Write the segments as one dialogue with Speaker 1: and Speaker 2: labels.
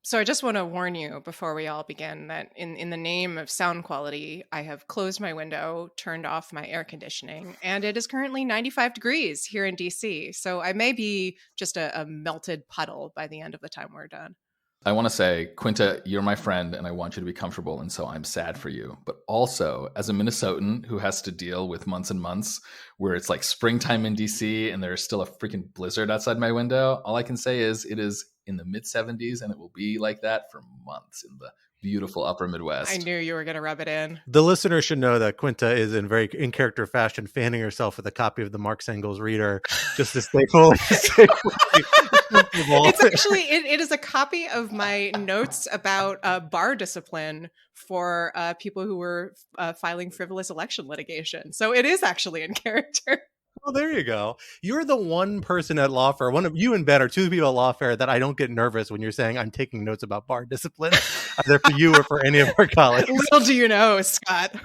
Speaker 1: So I just want to warn you before we all begin that in the name of sound quality, I have closed my window, turned off my air conditioning, and it is currently 95 degrees here in DC. So I may be just a melted puddle by the end of the time we're done.
Speaker 2: I want to say, Quinta, you're my friend and I want you to be comfortable. And so I'm sad for you. But also, as a Minnesotan who has to deal with months and months where it's like springtime in DC and there's still a freaking blizzard outside my window, all I can say is it is in the mid 70s and it will be like that for months in the beautiful upper Midwest.
Speaker 1: I knew you were going to rub it in.
Speaker 3: The listener should know that Quinta is in very in character fashion fanning herself with a copy of the Marx Engels Reader just to stay fully.
Speaker 1: It's actually it is a copy of my notes about bar discipline for people who were filing frivolous election litigation. So it is actually in character.
Speaker 3: Well, there you go. You're the one person at Lawfare, one of you and Ben are two people at Lawfare that I don't get nervous when you're saying I'm taking notes about bar discipline, either for you or for any of our colleagues.
Speaker 1: Little do you know, Scott.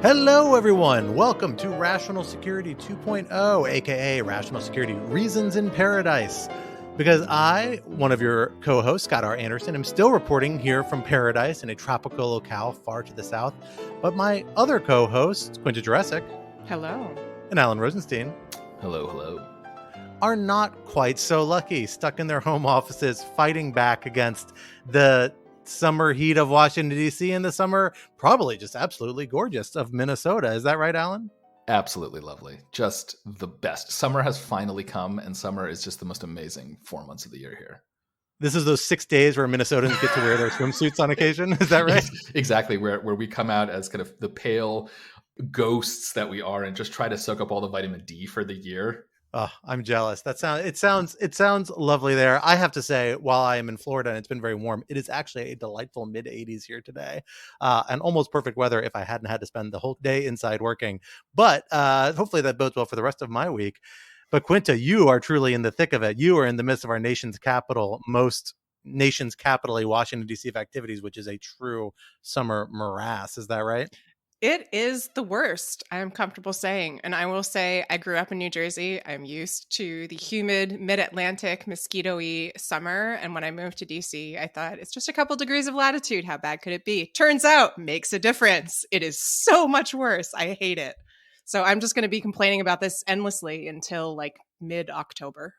Speaker 3: Hello, everyone. Welcome to Rational Security 2.0, aka Rational Security Reasons in Paradise. Because I, one of your co-hosts, Scott R. Anderson, am still reporting here from Paradise in a tropical locale far to the south. But my other co-hosts, Quinta Jurecic.
Speaker 1: Hello.
Speaker 3: And Alan Rosenstein.
Speaker 2: Hello, hello.
Speaker 3: Are not quite so lucky, stuck in their home offices, fighting back against the summer heat of Washington, D.C. and the summer, probably just absolutely gorgeous, of Minnesota. Is that right, Alan?
Speaker 2: Absolutely lovely. Just the best. Summer has finally come, and summer is just the most amazing 4 months of the year here.
Speaker 3: This is those 6 days where Minnesotans get to wear their swimsuits on occasion. Is that right?
Speaker 2: Exactly. Where we come out as kind of the pale ghosts that we are and just try to soak up all the vitamin D for the year.
Speaker 3: Oh, I'm jealous. It sounds lovely there. I have to say, while I am in Florida and it's been very warm, it is actually a delightful mid 80s here today, and almost perfect weather if I hadn't had to spend the whole day inside working. But hopefully that bodes well for the rest of my week. But Quinta, you are truly in the thick of it. You are in the midst of our nation's capital, most nation's capitally Washington, D.C. of activities, which is a true summer morass. Is that right?
Speaker 1: It is the worst, I'm comfortable saying. And I will say I grew up in New Jersey. I'm used to the humid mid-Atlantic mosquito-y summer. And when I moved to DC, I thought it's just a couple degrees of latitude. How bad could it be? Turns out, makes a difference. It is so much worse. I hate it. So I'm just going to be complaining about this endlessly until like mid-October.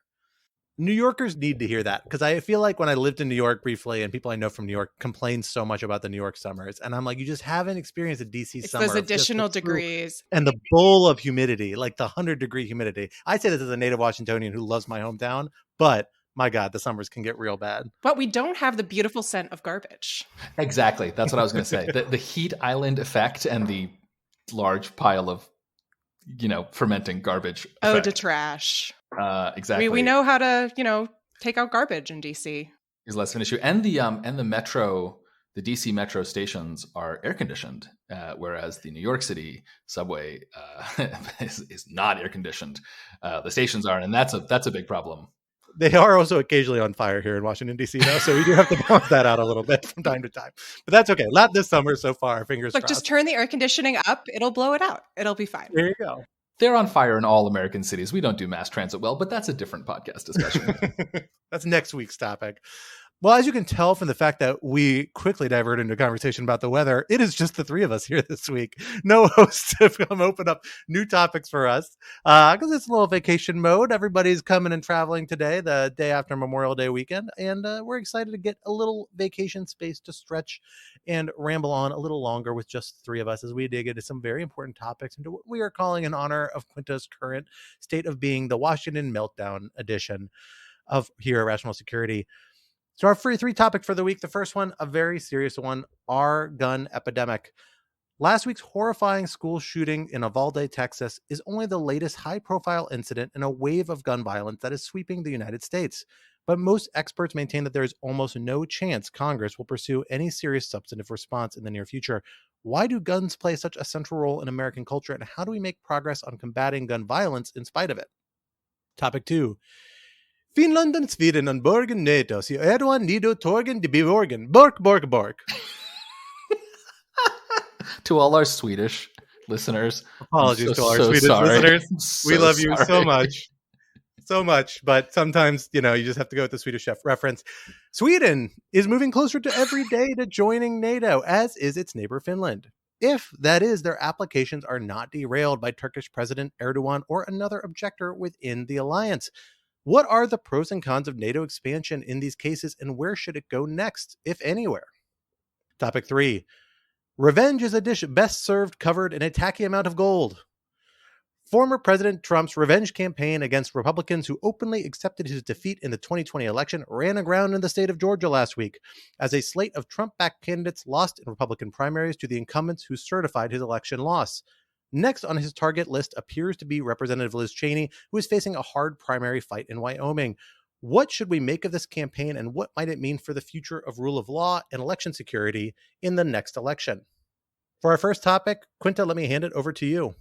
Speaker 3: New Yorkers need to hear that, because I feel like when I lived in New York briefly and people I know from New York complain so much about the New York summers, and I'm like, you just haven't experienced a DC
Speaker 1: it's
Speaker 3: summer.
Speaker 1: Those additional degrees.
Speaker 3: And the bowl of humidity, like the 100-degree humidity. I say this as a native Washingtonian who loves my hometown, but my God, the summers can get real bad.
Speaker 1: But we don't have the beautiful scent of garbage.
Speaker 2: Exactly. That's what I was going to say. The heat island effect and the large pile of, fermenting garbage.
Speaker 1: Oh, to trash.
Speaker 2: Exactly.
Speaker 1: We know how to, take out garbage in DC.
Speaker 2: Is less of an issue. And the metro, the DC metro stations are air conditioned, whereas the New York City subway is not air conditioned. The stations are, and that's a big problem.
Speaker 3: They are also occasionally on fire here in Washington, D.C., though, so we do have to balance that out a little bit from time to time. But that's okay. Not this summer so far, fingers crossed.
Speaker 1: Just turn the air conditioning up. It'll blow it out. It'll be fine.
Speaker 3: There you go.
Speaker 2: They're on fire in all American cities. We don't do mass transit well, but that's a different podcast discussion.
Speaker 3: That's next week's topic. Well, as you can tell from the fact that we quickly divert into a conversation about the weather, it is just the three of us here this week. No hosts have come open up new topics for us because it's a little vacation mode. Everybody's coming and traveling today, the day after Memorial Day weekend, and we're excited to get a little vacation space to stretch and ramble on a little longer with just the three of us as we dig into some very important topics into what we are calling in honor of Quinta's current state of being, the Washington Meltdown edition of here at Rational Security. So our three topic for the week, the first one, a very serious one, our gun epidemic. Last week's horrifying school shooting in Uvalde, Texas, is only the latest high-profile incident in a wave of gun violence that is sweeping the United States. But most experts maintain that there is almost no chance Congress will pursue any serious substantive response in the near future. Why do guns play such a central role in American culture, and how do we make progress on combating gun violence in spite of it? Topic 2. Finland and Sweden and Borgen NATO, så Erdogan nido torgen de bevorgen. Bork, bork, bork.
Speaker 2: To all our Swedish listeners.
Speaker 3: Apologies to our
Speaker 2: so
Speaker 3: Swedish
Speaker 2: sorry.
Speaker 3: listeners. We love you so
Speaker 2: sorry.
Speaker 3: much. So much, but sometimes, you just have to go with the Swedish chef reference. Sweden is moving closer to every day to joining NATO, as is its neighbor Finland. If, that is, their applications are not derailed by Turkish President Erdogan or another objector within the alliance. What are the pros and cons of NATO expansion in these cases, and where should it go next, if anywhere? Topic 3. Revenge is a dish best served covered in a tacky amount of gold. Former President Trump's revenge campaign against Republicans who openly accepted his defeat in the 2020 election ran aground in the state of Georgia last week, as a slate of Trump-backed candidates lost in Republican primaries to the incumbents who certified his election loss. Next on his target list appears to be Representative Liz Cheney, who is facing a hard primary fight in Wyoming. What should we make of this campaign, and what might it mean for the future of rule of law and election security in the next election? For our first topic, Quinta, let me hand it over to you.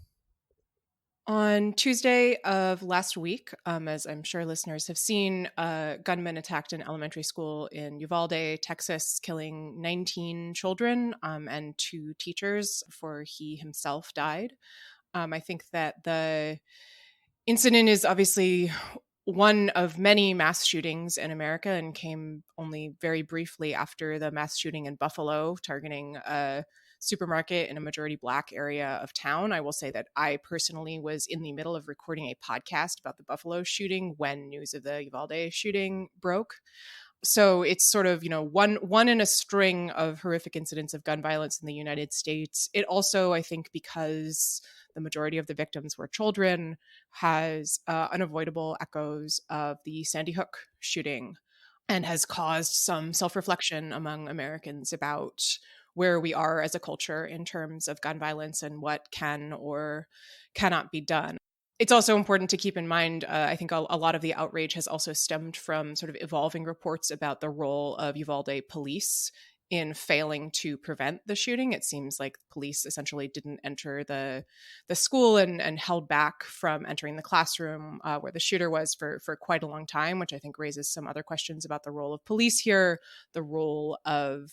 Speaker 1: On Tuesday of last week, as I'm sure listeners have seen, a gunman attacked an elementary school in Uvalde, Texas, killing 19 children and 2 teachers before he himself died. I think that the incident is obviously one of many mass shootings in America and came only very briefly after the mass shooting in Buffalo, targeting a supermarket in a majority Black area of town. I will say that I personally was in the middle of recording a podcast about the Buffalo shooting when news of the Uvalde shooting broke. So it's sort of, one in a string of horrific incidents of gun violence in the United States. It also, I think, because the majority of the victims were children, has unavoidable echoes of the Sandy Hook shooting and has caused some self-reflection among Americans about where we are as a culture in terms of gun violence and what can or cannot be done. It's also important to keep in mind, I think a lot of the outrage has also stemmed from sort of evolving reports about the role of Uvalde police in failing to prevent the shooting. It seems like police essentially didn't enter the school and held back from entering the classroom where the shooter was for quite a long time, which I think raises some other questions about the role of police here, the role of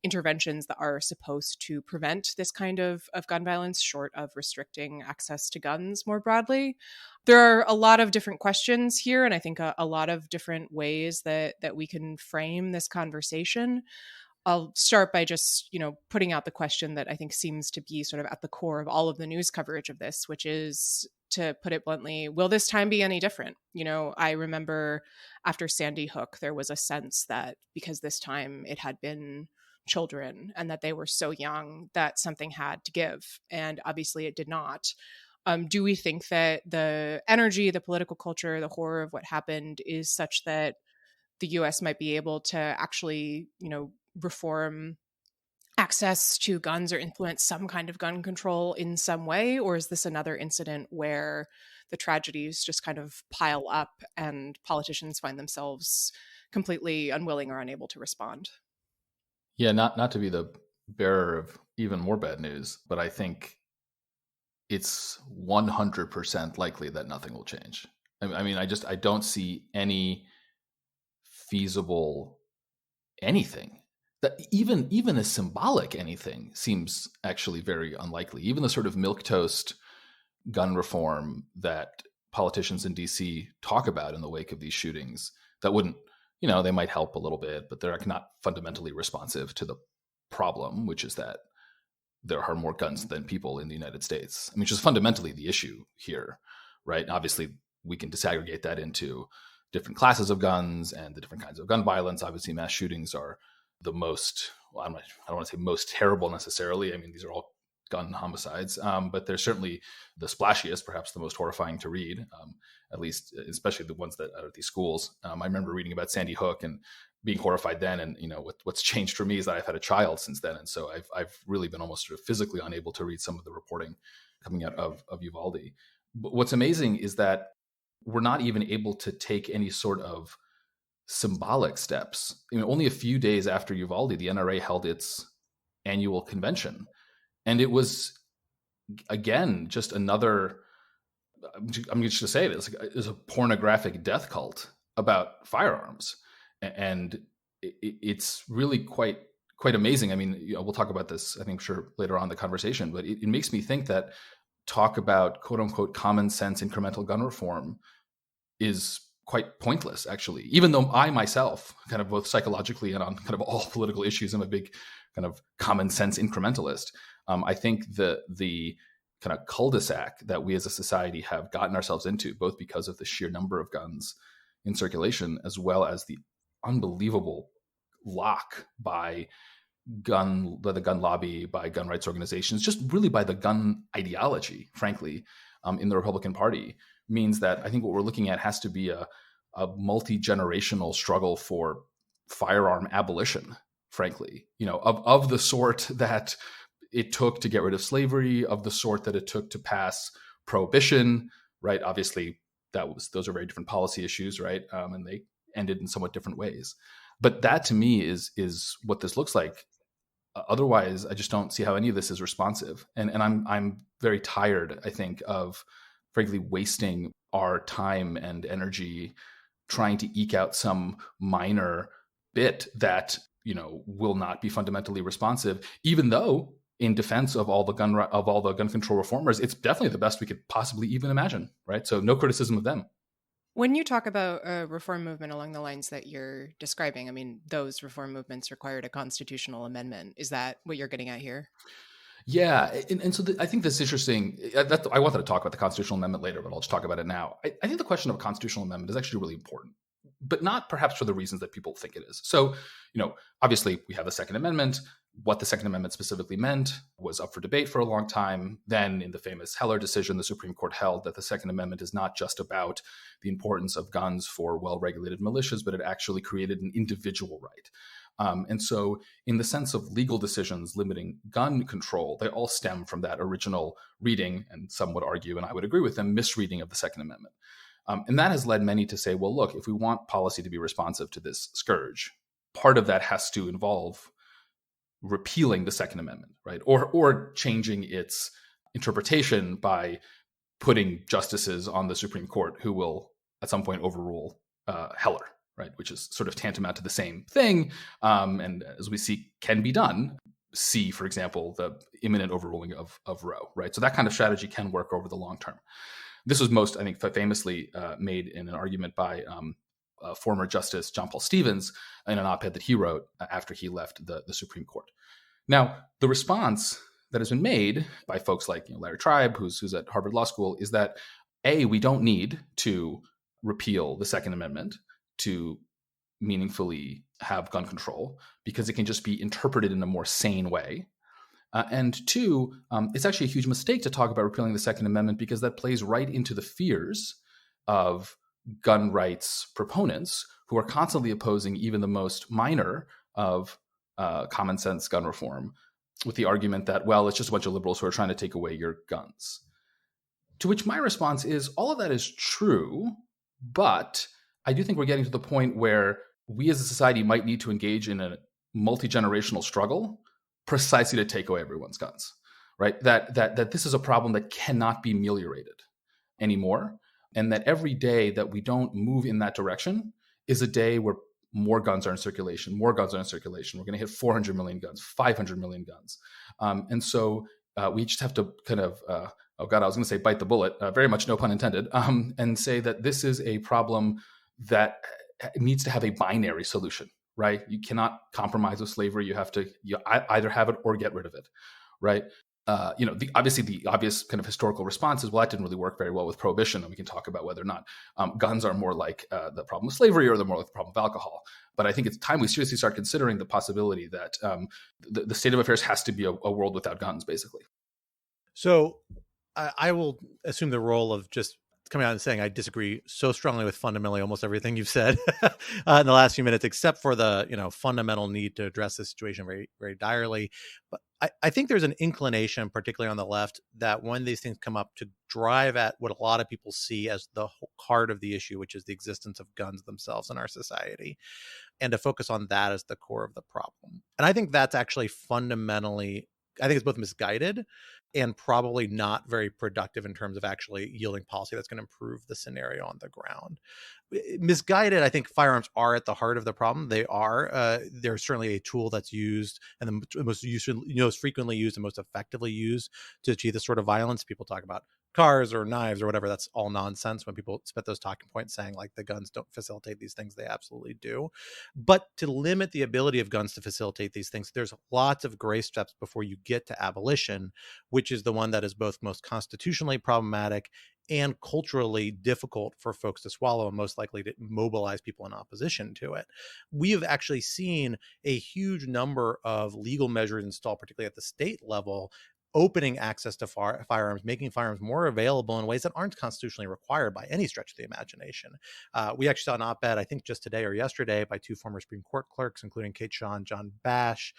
Speaker 1: interventions that are supposed to prevent this kind of gun violence, short of restricting access to guns more broadly. There are a lot of different questions here, and I think a lot of different ways that we can frame this conversation. I'll start by just, putting out the question that I think seems to be sort of at the core of all of the news coverage of this, which is, to put it bluntly, will this time be any different? I remember after Sandy Hook, there was a sense that because this time it had been children and that they were so young that something had to give. And obviously it did not. Do we think that the energy, the political culture, the horror of what happened is such that the US might be able to actually, reform access to guns or influence some kind of gun control in some way? Or is this another incident where the tragedies just kind of pile up and politicians find themselves completely unwilling or unable to respond?
Speaker 2: Yeah, not to be the bearer of even more bad news, but I think it's 100% likely that nothing will change. I mean, I don't see any feasible anything. That even a symbolic anything seems actually very unlikely. Even the sort of milquetoast gun reform that politicians in DC talk about in the wake of these shootings, that wouldn't, they might help a little bit, but they're not fundamentally responsive to the problem, which is that there are more guns than people in the United States. I mean, which is fundamentally the issue here, right? Obviously, we can disaggregate that into different classes of guns and the different kinds of gun violence. Obviously, mass shootings are the most, I don't want to say most terrible necessarily. I mean, these are all gun homicides, but they're certainly the splashiest, perhaps the most horrifying to read, at least, especially the ones that are at these schools. I remember reading about Sandy Hook and being horrified then. And, what's changed for me is that I've had a child since then. And so I've really been almost sort of physically unable to read some of the reporting coming out of Uvalde. But what's amazing is that we're not even able to take any sort of symbolic steps. Only a few days after Uvalde, the NRA held its annual convention. And it was, again, just another, I'm just going to say it, it's a pornographic death cult about firearms. And it's really quite quite amazing. I mean, we'll talk about this, I think, sure, later on in the conversation, but it makes me think that talk about quote unquote common sense incremental gun reform is quite pointless, actually, even though I myself, kind of both psychologically and on kind of all political issues, I'm a big kind of common sense incrementalist. I think the kind of cul-de-sac that we as a society have gotten ourselves into, both because of the sheer number of guns in circulation, as well as the unbelievable lock by the gun lobby, by gun rights organizations, just really by the gun ideology, frankly, in the Republican Party, means that I think what we're looking at has to be a multi-generational struggle for firearm abolition, frankly, of the sort that it took to get rid of slavery, of the sort that it took to pass prohibition, right? Obviously, those are very different policy issues, right? And they ended in somewhat different ways. But that to me is what this looks like. Otherwise, I just don't see how any of this is responsive. And I'm very tired, I think, of frankly wasting our time and energy trying to eke out some minor bit that will not be fundamentally responsive, even though in defense of all the gun control reformers, it's definitely the best we could possibly even imagine, right? So no criticism of them.
Speaker 1: When you talk about a reform movement along the lines that you're describing, I mean, those reform movements required a constitutional amendment. Is that what you're getting at here?
Speaker 2: Yeah, and so I think this is interesting. I wanted to talk about the constitutional amendment later, but I'll just talk about it now. I think the question of a constitutional amendment is actually really important, but not perhaps for the reasons that people think it is. So, obviously we have the Second Amendment. What the Second Amendment specifically meant was up for debate for a long time. Then in the famous Heller decision, the Supreme Court held that the Second Amendment is not just about the importance of guns for well-regulated militias, but it actually created an individual right. And so in the sense of legal decisions limiting gun control, they all stem from that original reading, and some would argue, and I would agree with them, misreading of the Second Amendment. And that has led many to say, well, look, if we want policy to be responsive to this scourge, part of that has to involve repealing the Second Amendment, right? Or changing its interpretation by putting justices on the Supreme Court who will at some point overrule Heller, right? Which is sort of tantamount to the same thing. And as we see can be done, see, for example, the imminent overruling of Roe, right? So that kind of strategy can work over the long term. This was most, I think, famously made in an argument by former Justice John Paul Stevens in an op-ed that he wrote after he left the Supreme Court. Now, the response that has been made by folks like Larry Tribe, who's at Harvard Law School, is that A, we don't need to repeal the Second Amendment to meaningfully have gun control because it can just be interpreted in a more sane way. And two, it's actually a huge mistake to talk about repealing the Second Amendment because that plays right into the fears of gun rights proponents who are constantly opposing even the most minor of common sense gun reform with the argument that, well, it's just a bunch of liberals who are trying to take away your guns. To which my response is, all of that is true, but I do think we're getting to the point where we as a society might need to engage in a multi-generational struggle precisely to take away everyone's guns, right? That this is a problem that cannot be ameliorated anymore. And that every day that we don't move in that direction is a day where more guns are in circulation, more guns are in circulation. We're going to hit 400 million guns, 500 million guns. And so we just have to kind of, oh God, I was going to say bite the bullet, very much no pun intended, and say that this is a problem that needs to have a binary solution, right? You cannot compromise with slavery. You have to either have it or get rid of it, right? The obvious kind of historical response is, well, that didn't really work very well with prohibition, and we can talk about whether or not guns are more like the problem of slavery or they're more like the problem of alcohol. But I think it's time we seriously start considering the possibility that the state of affairs has to be a world without guns, basically.
Speaker 3: So I will assume the role of just coming out and saying I disagree so strongly with fundamentally almost everything you've said in the last few minutes, except for the fundamental need to address this situation very, very direly. But I think there's an inclination, particularly on the left, that when these things come up, to drive at what a lot of people see as the heart of the issue, which is the existence of guns themselves in our society, and to focus on that as the core of the problem. And I think that's actually fundamentally, I think it's both misguided and probably not very productive in terms of actually yielding policy that's going to improve the scenario on the ground. Misguided, I think firearms are at the heart of the problem. They are. They're certainly a tool that's used and the most frequently used and most effectively used to achieve this sort of violence. People talk about cars or knives or whatever. That's all nonsense. When people spit those talking points saying like the guns don't facilitate these things, they absolutely do. But to limit the ability of guns to facilitate these things, there's lots of gray steps before you get to abolition, which is the one that is both most constitutionally problematic and culturally difficult for folks to swallow and most likely to mobilize people in opposition to it. We have actually seen a huge number of legal measures installed, particularly at the state level, opening access to firearms, making firearms more available in ways that aren't constitutionally required by any stretch of the imagination. We actually saw an op-ed, I think just today or yesterday, by two former Supreme Court clerks, including Kate Shaw and John Bash,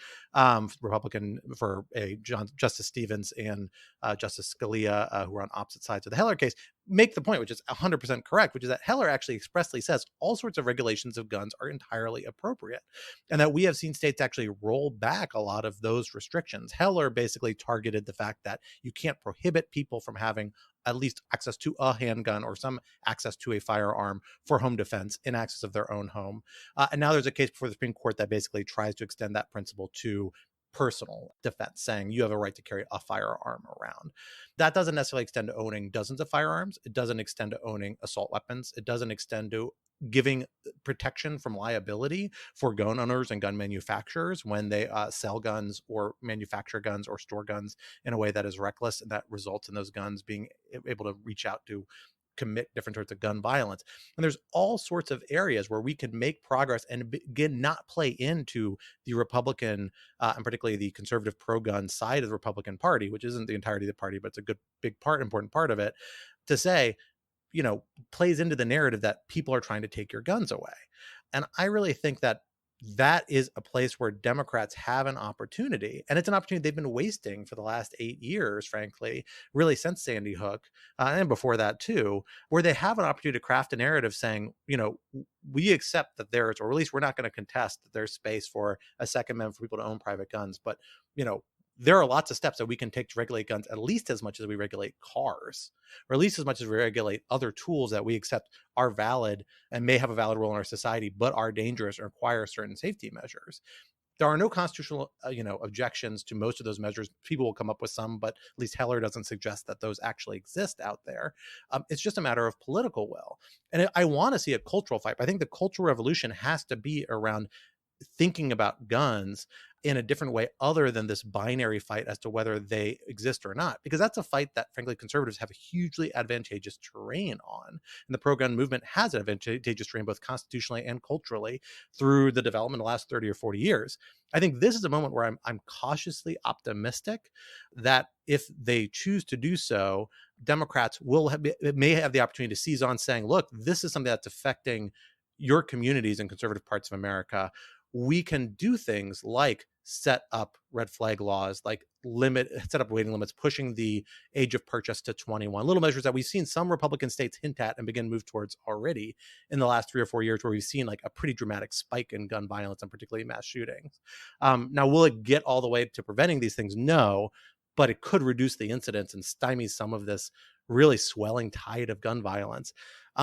Speaker 3: Republican for Justice Stevens and Justice Scalia, who were on opposite sides of the Heller case, make the point, which is 100% correct, which is that Heller actually expressly says all sorts of regulations of guns are entirely appropriate, and that we have seen states actually roll back a lot of those restrictions. Heller basically targeted the fact that you can't prohibit people from having at least access to a handgun or some access to a firearm for home defense in access of their own home. And now there's a case before the Supreme Court that basically tries to extend that principle to personal defense, saying you have a right to carry a firearm around. That doesn't necessarily extend to owning dozens of firearms. It doesn't extend to owning assault weapons. It doesn't extend to giving protection from liability for gun owners and gun manufacturers when they sell guns or manufacture guns or store guns in a way that is reckless and that results in those guns being able to reach out to commit different sorts of gun violence. And there's all sorts of areas where we can make progress and begin not play into the Republican and particularly the conservative pro-gun side of the Republican Party, which isn't the entirety of the party, but it's a good, big part, important part of it, to say, plays into the narrative that people are trying to take your guns away. And I really think that that is a place where Democrats have an opportunity, and it's an opportunity they've been wasting for the last 8 years, frankly, really since Sandy Hook, and before that too, where they have an opportunity to craft a narrative saying, we accept that there's, or at least we're not going to contest that there's space for a Second Amendment for people to own private guns, but there are lots of steps that we can take to regulate guns at least as much as we regulate cars, or at least as much as we regulate other tools that we accept are valid and may have a valid role in our society, but are dangerous and require certain safety measures. There are no constitutional, objections to most of those measures. People will come up with some, but at least Heller doesn't suggest that those actually exist out there. It's just a matter of political will. And I want to see a cultural fight. But I think the cultural revolution has to be around thinking about guns in a different way other than this binary fight as to whether they exist or not, because that's a fight that frankly conservatives have a hugely advantageous terrain on, and the pro-gun movement has an advantageous terrain both constitutionally and culturally through the development of the last 30 or 40 years. I think this is a moment where I'm cautiously optimistic that if they choose to do so, Democrats may have the opportunity to seize on saying, look, this is something that's affecting your communities in conservative parts of America. We can do things like set up red flag laws, like set up weighting limits, pushing the age of purchase to 21, little measures that we've seen some Republican states hint at and begin to move towards already in the last 3 or 4 years, where we've seen like a pretty dramatic spike in gun violence and particularly mass shootings. Now, will it get all the way to preventing these things? No, but it could reduce the incidence and stymie some of this really swelling tide of gun violence.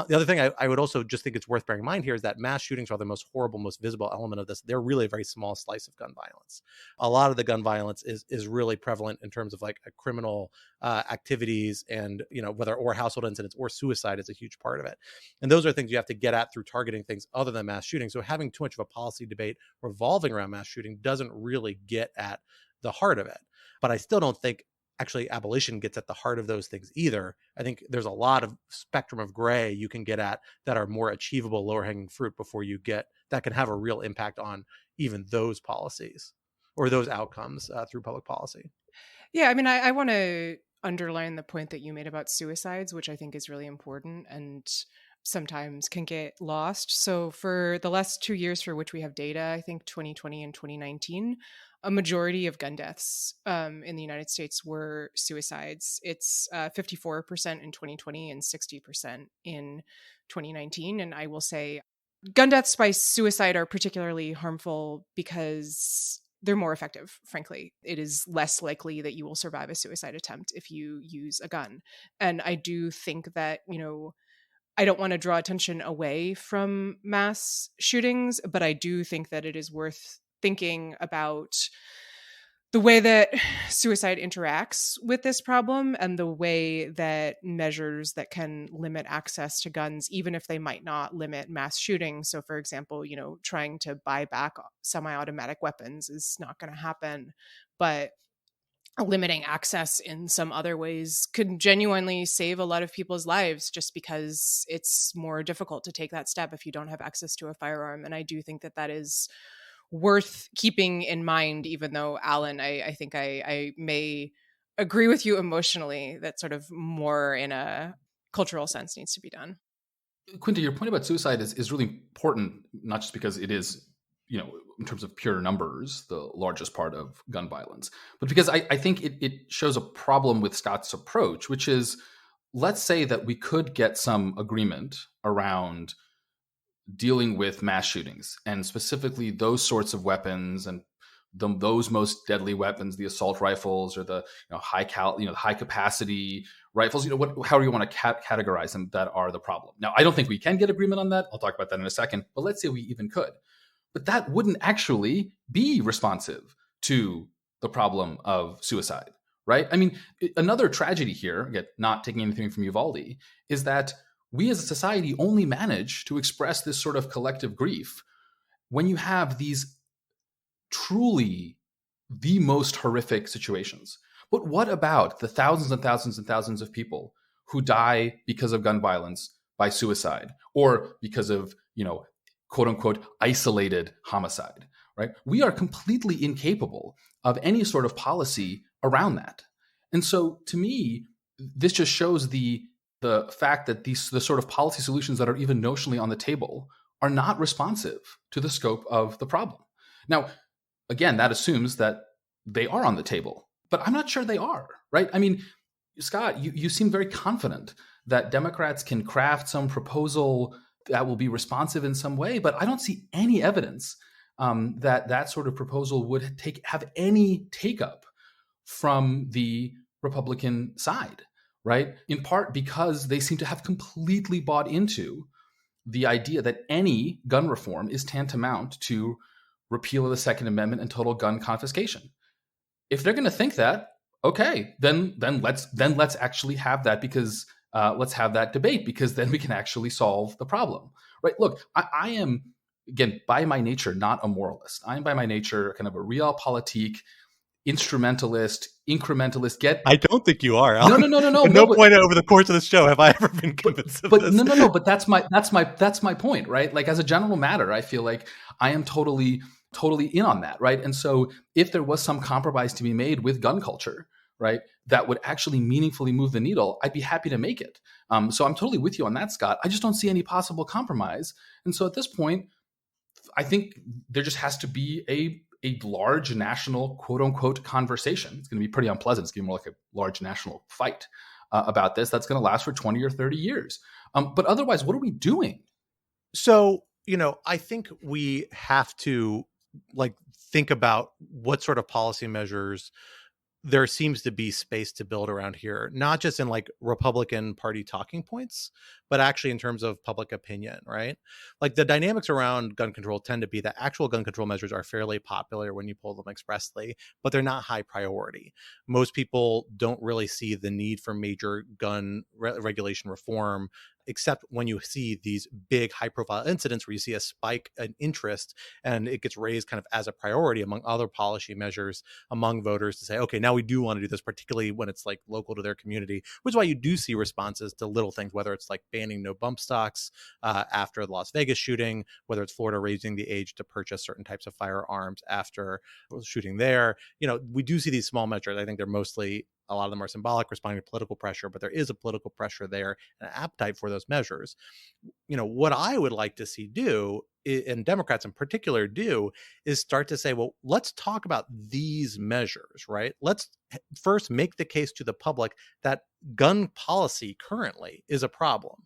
Speaker 3: The other thing I would also just think it's worth bearing in mind here is that mass shootings are the most horrible, most visible element of this. They're really a very small slice of gun violence. A lot of the gun violence is really prevalent in terms of like criminal activities, and whether or household incidents or suicide is a huge part of it. And those are things you have to get at through targeting things other than mass shooting. So having too much of a policy debate revolving around mass shooting doesn't really get at the heart of it. But I still don't think actually abolition gets at the heart of those things either. I think there's a lot of spectrum of gray you can get at that are more achievable, lower hanging fruit before you get that can have a real impact on even those policies or those outcomes through public policy.
Speaker 1: Yeah, I mean, I want to underline the point that you made about suicides, which I think is really important and sometimes can get lost. So for the last 2 years for which we have data, I think 2020 and 2019, a majority of gun deaths in the United States were suicides. It's 54% in 2020 and 60% in 2019. And I will say gun deaths by suicide are particularly harmful because they're more effective, frankly. It is less likely that you will survive a suicide attempt if you use a gun. And I do think that, I don't want to draw attention away from mass shootings, but I do think that it is worth thinking about the way that suicide interacts with this problem and the way that measures that can limit access to guns, even if they might not limit mass shootings. So, for example, trying to buy back semi-automatic weapons is not going to happen, but limiting access in some other ways could genuinely save a lot of people's lives, just because it's more difficult to take that step if you don't have access to a firearm. And I do think that is worth keeping in mind, even though, Alan, I think I may agree with you emotionally that sort of more in a cultural sense needs to be done.
Speaker 2: Quinta, your point about suicide is really important, not just because it is, in terms of pure numbers, the largest part of gun violence, but because I think it shows a problem with Scott's approach, which is, let's say that we could get some agreement around dealing with mass shootings, and specifically those sorts of weapons and those most deadly weapons, the assault rifles or the high capacity rifles, however you want to categorize them, that are the problem. Now, I don't think we can get agreement on that. I'll talk about that in a second. But let's say we even could. But that wouldn't actually be responsive to the problem of suicide, right? I mean, another tragedy here, again, not taking anything from Uvalde, is that we as a society only manage to express this sort of collective grief when you have these truly the most horrific situations. But what about the thousands and thousands and thousands of people who die because of gun violence by suicide, or because of, quote unquote, isolated homicide, right? We are completely incapable of any sort of policy around that. And so to me, this just shows the fact that the sort of policy solutions that are even notionally on the table are not responsive to the scope of the problem. Now, again, that assumes that they are on the table, but I'm not sure they are, right? I mean, Scott, you seem very confident that Democrats can craft some proposal that will be responsive in some way, but I don't see any evidence that sort of proposal would have any take up from the Republican side, right? In part because they seem to have completely bought into the idea that any gun reform is tantamount to repeal of the Second Amendment and total gun confiscation. If they're going to think that, okay, then let's actually have that, because let's have that debate, because then we can actually solve the problem, right? Look, I am, again, by my nature, not a moralist. I am by my nature kind of a realpolitik, instrumentalist, incrementalist.
Speaker 3: I don't think you are, Alan.
Speaker 2: No.
Speaker 3: At no point over the course of this show have I ever been convinced of this.
Speaker 2: No. But that's my point, right? Like, as a general matter, I feel like I am totally in on that, right? And so if there was some compromise to be made with gun culture, right, that would actually meaningfully move the needle, I'd be happy to make it. So I'm totally with you on that, Scott. I just don't see any possible compromise. And so at this point, I think there just has to be a large national, quote unquote, conversation. It's going to be pretty unpleasant. It's going to be more like a large national fight about this. That's going to last for 20 or 30 years. But otherwise, what are we doing?
Speaker 3: So, I think we have to think about what sort of policy measures there seems to be space to build around here, not just in Republican Party talking points, but actually in terms of public opinion, right? Like, the dynamics around gun control tend to be that actual gun control measures are fairly popular when you pull them expressly, but they're not high priority. Most people don't really see the need for major gun regulation reform, except when you see these big high profile incidents where you see a spike in interest and it gets raised kind of as a priority among other policy measures among voters to say, okay, now we do want to do this, particularly when it's local to their community, which is why you do see responses to little things, whether it's banning no bump stocks after the Las Vegas shooting, whether it's Florida raising the age to purchase certain types of firearms after shooting there. We do see these small measures. I think they're mostly, a lot of them are symbolic, responding to political pressure, but there is a political pressure there and an appetite for those measures. What I would like to see do, and Democrats in particular do, is start to say, well, let's talk about these measures, right? Let's first make the case to the public that gun policy currently is a problem.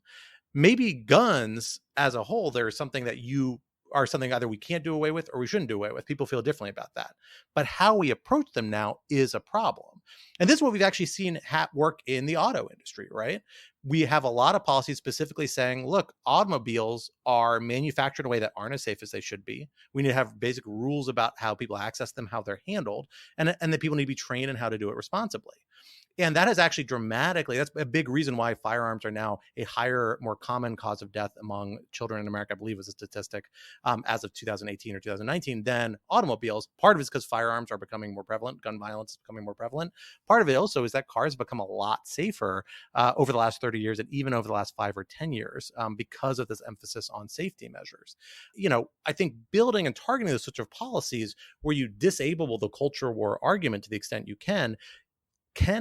Speaker 3: Maybe guns as a whole, there's something that you are something either we can't do away with or we shouldn't do away with. People feel differently about that. But how we approach them now is a problem. And this is what we've actually seen work in the auto industry, right? We have a lot of policies specifically saying, look, automobiles are manufactured in a way that aren't as safe as they should be. We need to have basic rules about how people access them, how they're handled, and that people need to be trained in how to do it responsibly. And that has actually that's a big reason why firearms are now a higher, more common cause of death among children in America, I believe was a statistic as of 2018 or 2019, than automobiles. Part of it is because firearms are becoming more prevalent. Gun violence is becoming more prevalent. Part of it also is that cars have become a lot safer over the last 30 years and even over the last 5 or 10 years because of this emphasis on safety measures. I think building and targeting those sorts of policies where you disable the culture war argument to the extent you can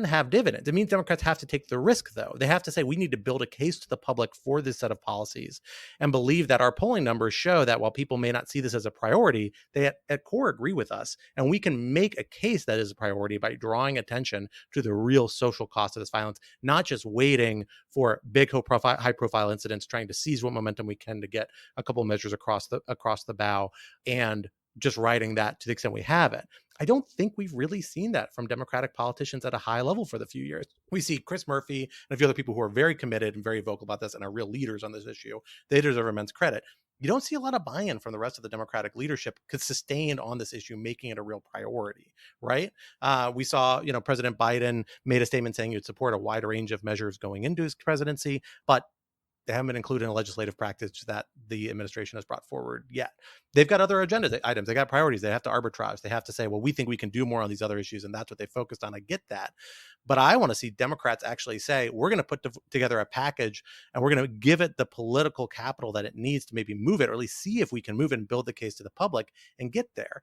Speaker 3: have dividends. It means Democrats have to take the risk, though. They have to say, we need to build a case to the public for this set of policies and believe that our polling numbers show that while people may not see this as a priority, they at core agree with us. And we can make a case that is a priority by drawing attention to the real social cost of this violence, not just waiting for big high profile incidents, trying to seize what momentum we can to get a couple of measures across the bow and just writing that to the extent we have it. I don't think we've really seen that from Democratic politicians at a high level for the few years. We see Chris Murphy and a few other people who are very committed and very vocal about this and are real leaders on this issue. They deserve immense credit. You don't see a lot of buy-in from the rest of the Democratic leadership sustained on this issue, making it a real priority, right? We saw, President Biden made a statement saying he would support a wide range of measures going into his presidency, but they haven't been included in a legislative practice that the administration has brought forward yet. They've got other agenda items. They got priorities. They have to arbitrage. They have to say, well, we think we can do more on these other issues, and that's what they focused on. I get that. But I want to see Democrats actually say, we're going to put together a package and we're going to give it the political capital that it needs to maybe move it, or at least see if we can move it and build the case to the public and get there.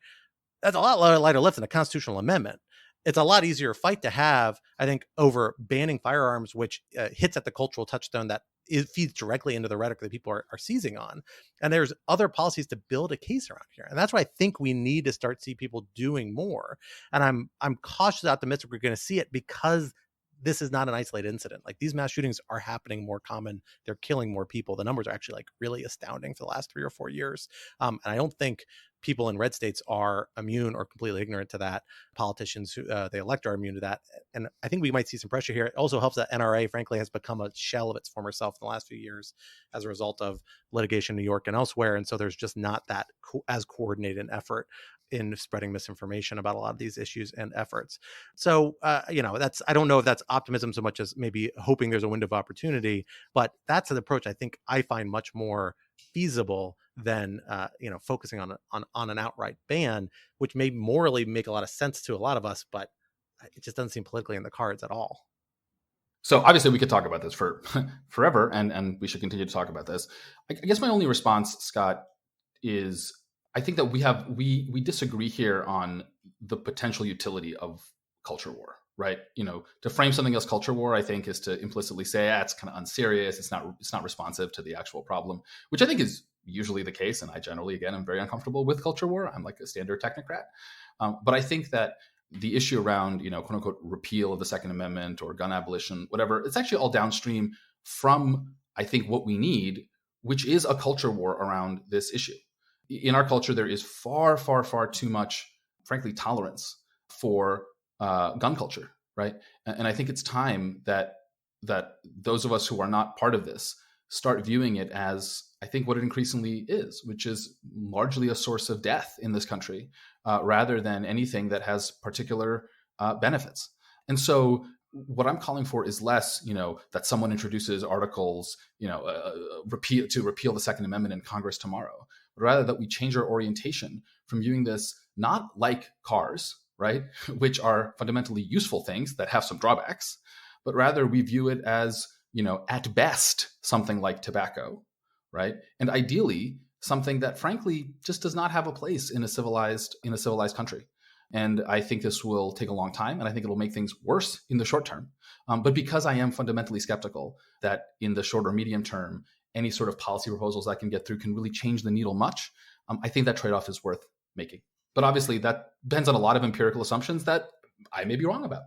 Speaker 3: That's a lot lighter lift than a constitutional amendment. It's a lot easier fight to have, I think, over banning firearms, which hits at the cultural touchstone that it feeds directly into the rhetoric that people are seizing on. And there's other policies to build a case around here. And that's why I think we need to start see people doing more. And I'm cautiously optimistic we're going to see it because this is not an isolated incident. Like, these mass shootings are happening more common. They're killing more people. The numbers are actually really astounding for the last 3 or 4 years. And I don't think people in red states are immune or completely ignorant to that. Politicians who they elect are immune to that. And I think we might see some pressure here. It also helps that NRA, frankly, has become a shell of its former self in the last few years as a result of litigation in New York and elsewhere. And so there's just not that as coordinated an effort in spreading misinformation about a lot of these issues and efforts. So, I don't know if that's optimism so much as maybe hoping there's a window of opportunity, but that's an approach I think I find much more feasible than focusing on an outright ban, which may morally make a lot of sense to a lot of us, but it just doesn't seem politically in the cards at all.
Speaker 2: So obviously we could talk about this for forever, and we should continue to talk about this. I guess my only response, Scott, is I think that we disagree here on the potential utility of culture war, right? To frame something as culture war, I think, is to implicitly say, it's kind of unserious. It's not responsive to the actual problem, which I think is usually the case. And I generally, again, I'm very uncomfortable with culture war. I'm like a standard technocrat. But I think that the issue around, quote unquote, repeal of the Second Amendment or gun abolition, whatever, it's actually all downstream from, I think, what we need, which is a culture war around this issue. In our culture, there is far, far, far too much, frankly, tolerance for gun culture, right? And I think it's time that those of us who are not part of this start viewing it as, I think, what it increasingly is, which is largely a source of death in this country, rather than anything that has particular benefits. And so what I'm calling for is less, that someone introduces articles, to repeal the Second Amendment in Congress tomorrow, but rather that we change our orientation from viewing this not like cars, right, which are fundamentally useful things that have some drawbacks, but rather we view it as, at best, something like tobacco, right? And ideally, something that frankly just does not have a place in a civilized country. And I think this will take a long time, and I think it'll make things worse in the short term. But because I am fundamentally skeptical that in the short or medium term, any sort of policy proposals I can get through can really change the needle much, I think that trade-off is worth making. But obviously that depends on a lot of empirical assumptions that I may be wrong about.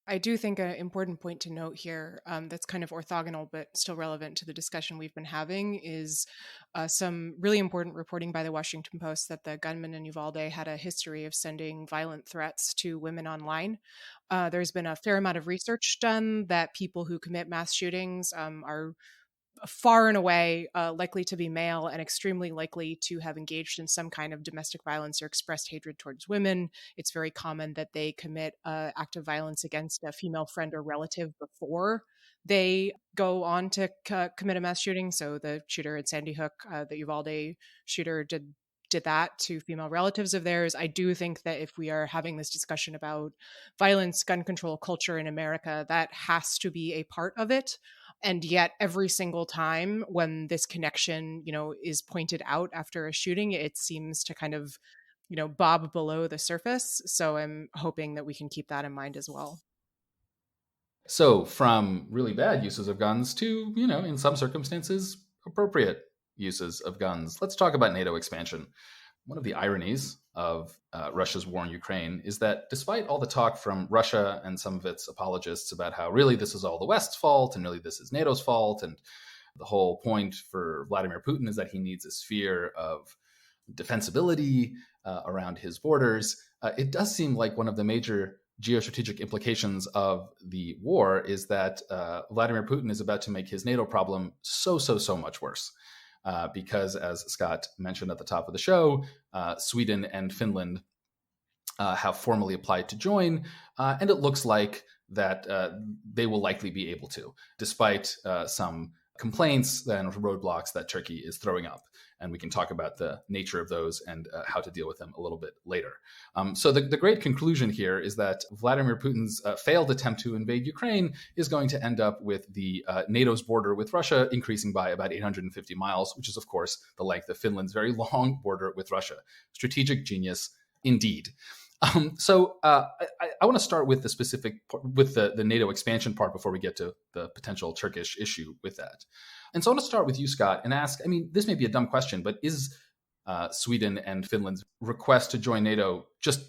Speaker 1: I do think an important point to note here, that's kind of orthogonal but still relevant to the discussion we've been having, is some really important reporting by the Washington Post that the gunman in Uvalde had a history of sending violent threats to women online. There's been a fair amount of research done that people who commit mass shootings are far and away likely to be male and extremely likely to have engaged in some kind of domestic violence or expressed hatred towards women. It's very common that they commit act of violence against a female friend or relative before they go on to commit a mass shooting. So the shooter at Sandy Hook, the Uvalde shooter, did that to female relatives of theirs. I do think that if we are having this discussion about violence, gun control culture in America, that has to be a part of it. And yet every single time when this connection, is pointed out after a shooting, it seems to kind of, bob below the surface. So I'm hoping that we can keep that in mind as well.
Speaker 2: So from really bad uses of guns to, in some circumstances, appropriate uses of guns. Let's talk about NATO expansion. One of the ironies of Russia's war in Ukraine is that despite all the talk from Russia and some of its apologists about how really this is all the West's fault and really this is NATO's fault, and the whole point for Vladimir Putin is that he needs a sphere of defensibility around his borders, it does seem like one of the major geostrategic implications of the war is that Vladimir Putin is about to make his NATO problem so much worse. Because, as Scott mentioned at the top of the show, Sweden and Finland have formally applied to join, and it looks like that they will likely be able to, despite some complaints and roadblocks that Turkey is throwing up. And we can talk about the nature of those and how to deal with them a little bit later. So the great conclusion here is that Vladimir Putin's failed attempt to invade Ukraine is going to end up with the NATO's border with Russia increasing by about 850 miles, which is, of course, the length of Finland's very long border with Russia. Strategic genius indeed. So I want to start with the specific, with the NATO expansion part before we get to the potential Turkish issue with that. And so I want to start with you, Scott, and ask, this may be a dumb question, but is Sweden and Finland's request to join NATO just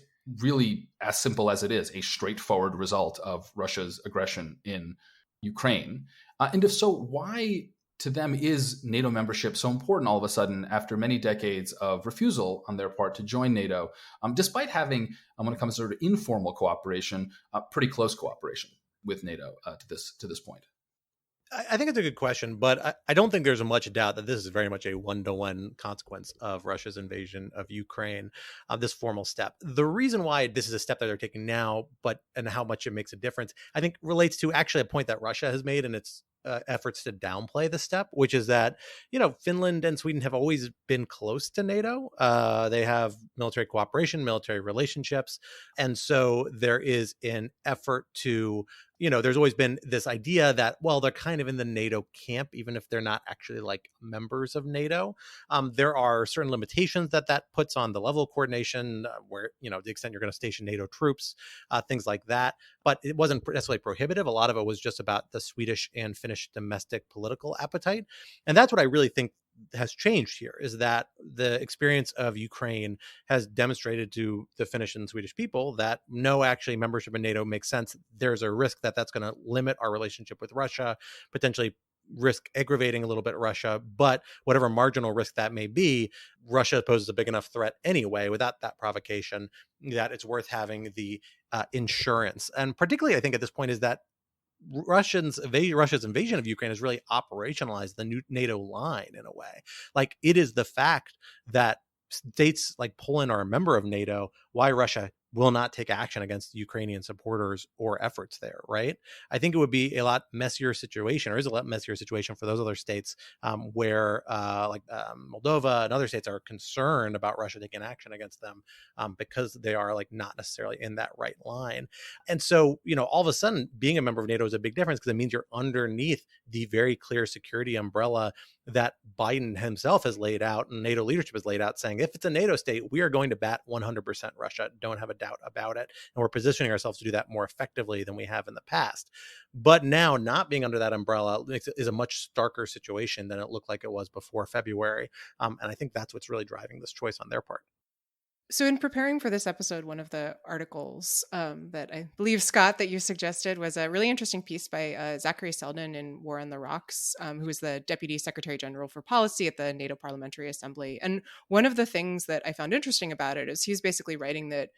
Speaker 2: really as simple as it is, a straightforward result of Russia's aggression in Ukraine? And if so, why to them is NATO membership so important all of a sudden after many decades of refusal on their part to join NATO, despite having, when it comes to sort of informal cooperation, pretty close cooperation with NATO to this point?
Speaker 3: I think it's a good question, but I don't think there's much doubt that this is very much a one-to-one consequence of Russia's invasion of Ukraine, this formal step. The reason why this is a step that they're taking now, and how much it makes a difference, I think relates to actually a point that Russia has made in its efforts to downplay the step, which is that, Finland and Sweden have always been close to NATO. They have military cooperation, military relationships. And so there is an effort to, there's always been this idea that, well, they're kind of in the NATO camp, even if they're not actually like members of NATO. There are certain limitations that puts on the level of coordination, where, the extent you're going to station NATO troops, things like that. But it wasn't necessarily prohibitive. A lot of it was just about the Swedish and Finnish domestic political appetite. And that's what I really think has changed here, is that the experience of Ukraine has demonstrated to the Finnish and Swedish people that no, actually membership in NATO makes sense. There's a risk that that's going to limit our relationship with Russia, potentially risk aggravating a little bit Russia, but whatever marginal risk that may be, Russia poses a big enough threat anyway without that provocation that it's worth having the insurance. And particularly, I think at this point is that Russia's invasion of Ukraine has really operationalized the new NATO line in a way. Like, it is the fact that states like Poland are a member of NATO, why Russia will not take action against Ukrainian supporters or efforts there, right? I think it would be a lot messier situation, or is a lot messier situation for those other states where Moldova and other states are concerned about Russia taking action against them because they are like not necessarily in that right line. And so, all of a sudden being a member of NATO is a big difference because it means you're underneath the very clear security umbrella that Biden himself has laid out and NATO leadership has laid out, saying if it's a NATO state, we are going to bat 100% Russia. Don't have a doubt about it. And we're positioning ourselves to do that more effectively than we have in the past. But now not being under that umbrella is a much starker situation than it looked like it was before February. And I think that's what's really driving this choice on their part.
Speaker 1: So, in preparing for this episode, one of the articles that I believe, Scott, that you suggested was a really interesting piece by Zachary Selden in War on the Rocks, who was the Deputy Secretary General for Policy at the NATO Parliamentary Assembly. And one of the things that I found interesting about it is he's basically writing that